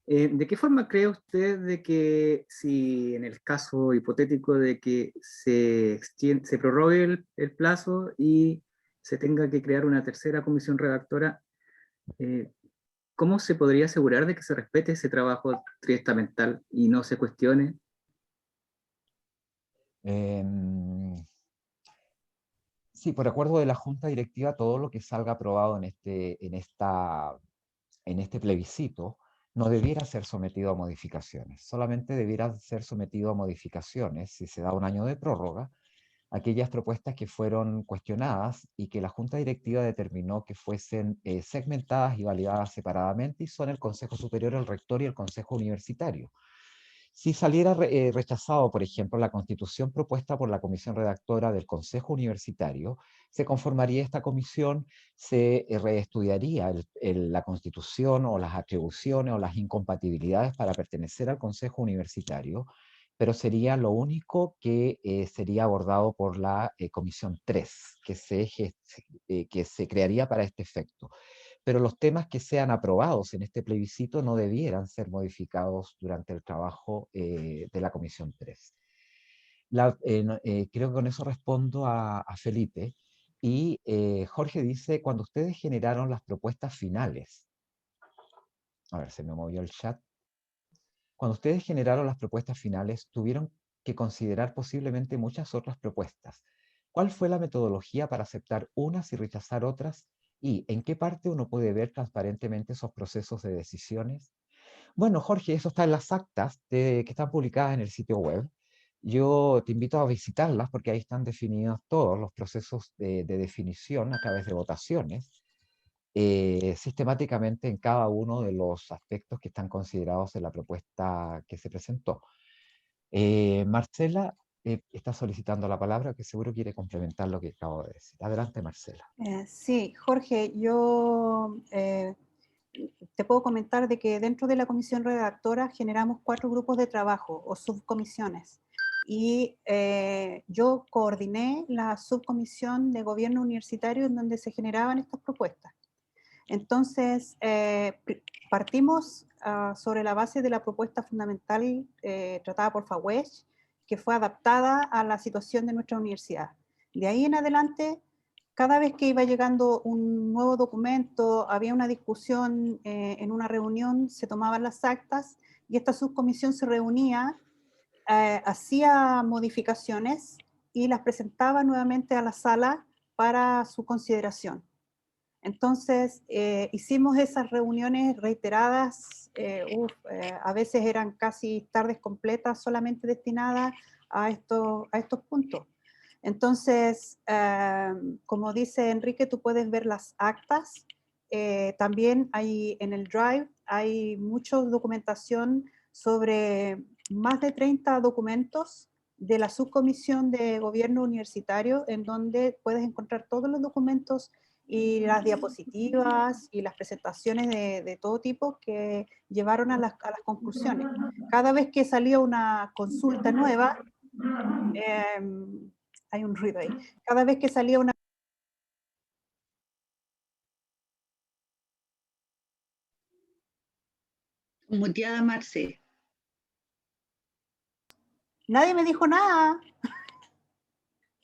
¿De qué forma cree usted de que si en el caso hipotético de que se prorrogue el plazo y se tenga que crear una tercera comisión redactora, cómo se podría asegurar de que se respete ese trabajo triestamental y no se cuestione? Sí, por acuerdo de la Junta Directiva, todo lo que salga aprobado en este plebiscito no debiera ser sometido a modificaciones. Solamente debiera ser sometido a modificaciones, si se da un año de prórroga, aquellas propuestas que fueron cuestionadas y que la Junta Directiva determinó que fuesen segmentadas y validadas separadamente, y son el Consejo Superior, el Rector y el Consejo Universitario. Si saliera rechazado, por ejemplo, la constitución propuesta por la comisión redactora del Consejo Universitario, se conformaría esta comisión, se reestudiaría la constitución o las atribuciones o las incompatibilidades para pertenecer al Consejo Universitario, pero sería lo único que sería abordado por la Comisión 3, que se crearía para este efecto. Pero los temas que sean aprobados en este plebiscito no debieran ser modificados durante el trabajo de la Comisión 3. Creo que con eso respondo a Felipe. Y Jorge dice, cuando ustedes generaron las propuestas finales, a ver, se me movió el chat. Cuando ustedes generaron las propuestas finales, tuvieron que considerar posiblemente muchas otras propuestas. ¿Cuál fue la metodología para aceptar unas y rechazar otras? ¿Y en qué parte uno puede ver transparentemente esos procesos de decisiones? Bueno, Jorge, eso está en las actas que están publicadas en el sitio web. Yo te invito a visitarlas porque ahí están definidos todos los procesos de definición a través de votaciones, sistemáticamente en cada uno de los aspectos que están considerados en la propuesta que se presentó. Marcela está solicitando la palabra, que seguro quiere complementar lo que acabo de decir. Adelante, Marcela. Sí, Jorge, yo te puedo comentar de que dentro de la comisión redactora generamos 4 grupos de trabajo o subcomisiones. Y yo coordiné la subcomisión de gobierno universitario en donde se generaban estas propuestas. Entonces, partimos sobre la base de la propuesta fundamental tratada por FAWESH, que fue adaptada a la situación de nuestra universidad. De ahí en adelante, cada vez que iba llegando un nuevo documento, había una discusión en una reunión, se tomaban las actas y esta subcomisión se reunía, hacía modificaciones y las presentaba nuevamente a la sala para su consideración. Entonces, hicimos esas reuniones reiteradas, a veces eran casi tardes completas solamente destinadas a estos puntos. Entonces, como dice Enrique, tú puedes ver las actas. También hay en el Drive, hay mucha documentación sobre más de 30 documentos de la subcomisión de gobierno universitario, en donde puedes encontrar todos los documentos y las diapositivas y las presentaciones de todo tipo que llevaron a las conclusiones. Cada vez que salía una consulta nueva, hay un ruido ahí, cada vez que salía una Muteada, Marce. Nadie me dijo nada.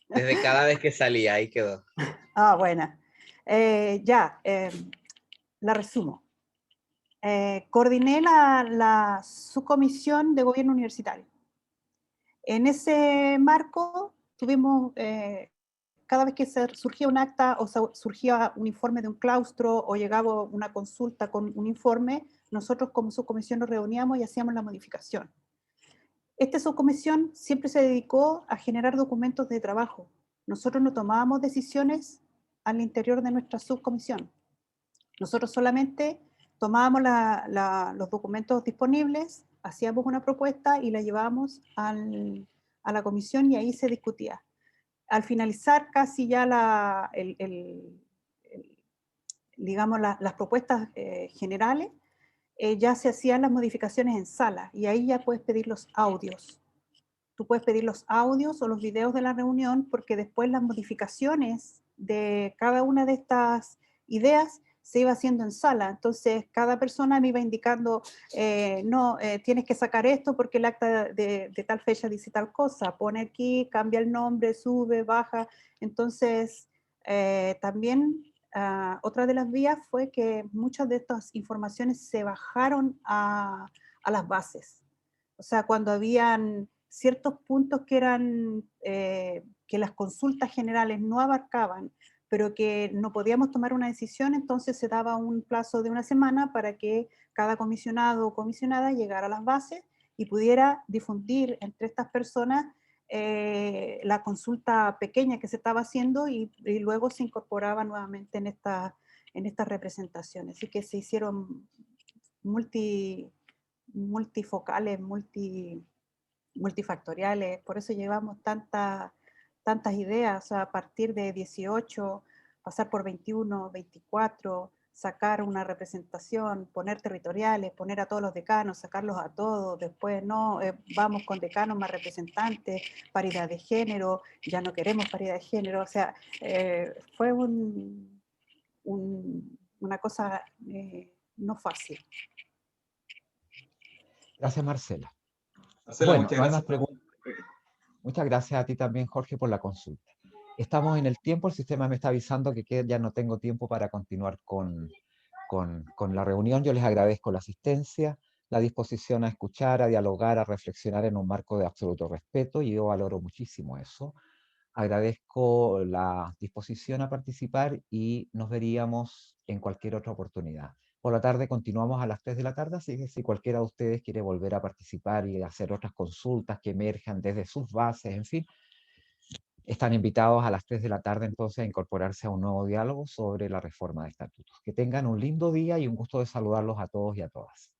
Desde cada vez que salía, ahí quedó. Ah, buena. La resumo. Coordiné la subcomisión de gobierno universitario. En ese marco tuvimos, cada vez que surgía un acta o surgía un informe de un claustro o llegaba una consulta con un informe, nosotros como subcomisión nos reuníamos y hacíamos la modificación. Esta subcomisión siempre se dedicó a generar documentos de trabajo. Nosotros no tomábamos decisiones al interior de nuestra subcomisión. Nosotros solamente tomábamos los documentos disponibles, hacíamos una propuesta y la llevábamos a la comisión y ahí se discutía. Al finalizar casi ya digamos las propuestas generales, ya se hacían las modificaciones en sala y ahí ya puedes pedir los audios. Tú puedes pedir los audios o los videos de la reunión porque después las modificaciones de cada una de estas ideas se iba haciendo en sala. Entonces, cada persona me iba indicando, tienes que sacar esto porque el acta de tal fecha dice tal cosa. Pone aquí, cambia el nombre, sube, baja. Entonces, también otra de las vías fue que muchas de estas informaciones se bajaron a las bases. O sea, cuando habían ciertos puntos que eran que las consultas generales no abarcaban, pero que no podíamos tomar una decisión, entonces se daba un plazo de una semana para que cada comisionado o comisionada llegara a las bases y pudiera difundir entre estas personas la consulta pequeña que se estaba haciendo y luego se incorporaba nuevamente en estas representaciones. Así que se hicieron multifocales, multifactoriales, por eso llevamos tantas ideas, o sea, a partir de 18, pasar por 21, 24, sacar una representación, poner territoriales, poner a todos los decanos, sacarlos a todos, después no, vamos con decanos más representantes, paridad de género, ya no queremos paridad de género, o sea, fue una cosa no fácil. Gracias, Marcela. Marcela, Bueno, muchas no hay más gracias. preguntas. Muchas gracias a ti también, Jorge, por la consulta. Estamos en el tiempo, el sistema me está avisando que ya no tengo tiempo para continuar con la reunión. Yo les agradezco la asistencia, la disposición a escuchar, a dialogar, a reflexionar en un marco de absoluto respeto, y yo valoro muchísimo eso. Agradezco la disposición a participar y nos veríamos en cualquier otra oportunidad. Por la tarde continuamos a las 3 de la tarde, así que si cualquiera de ustedes quiere volver a participar y hacer otras consultas que emerjan desde sus bases, en fin, están invitados a las 3 de la tarde entonces a incorporarse a un nuevo diálogo sobre la reforma de estatutos. Que tengan un lindo día y un gusto de saludarlos a todos y a todas.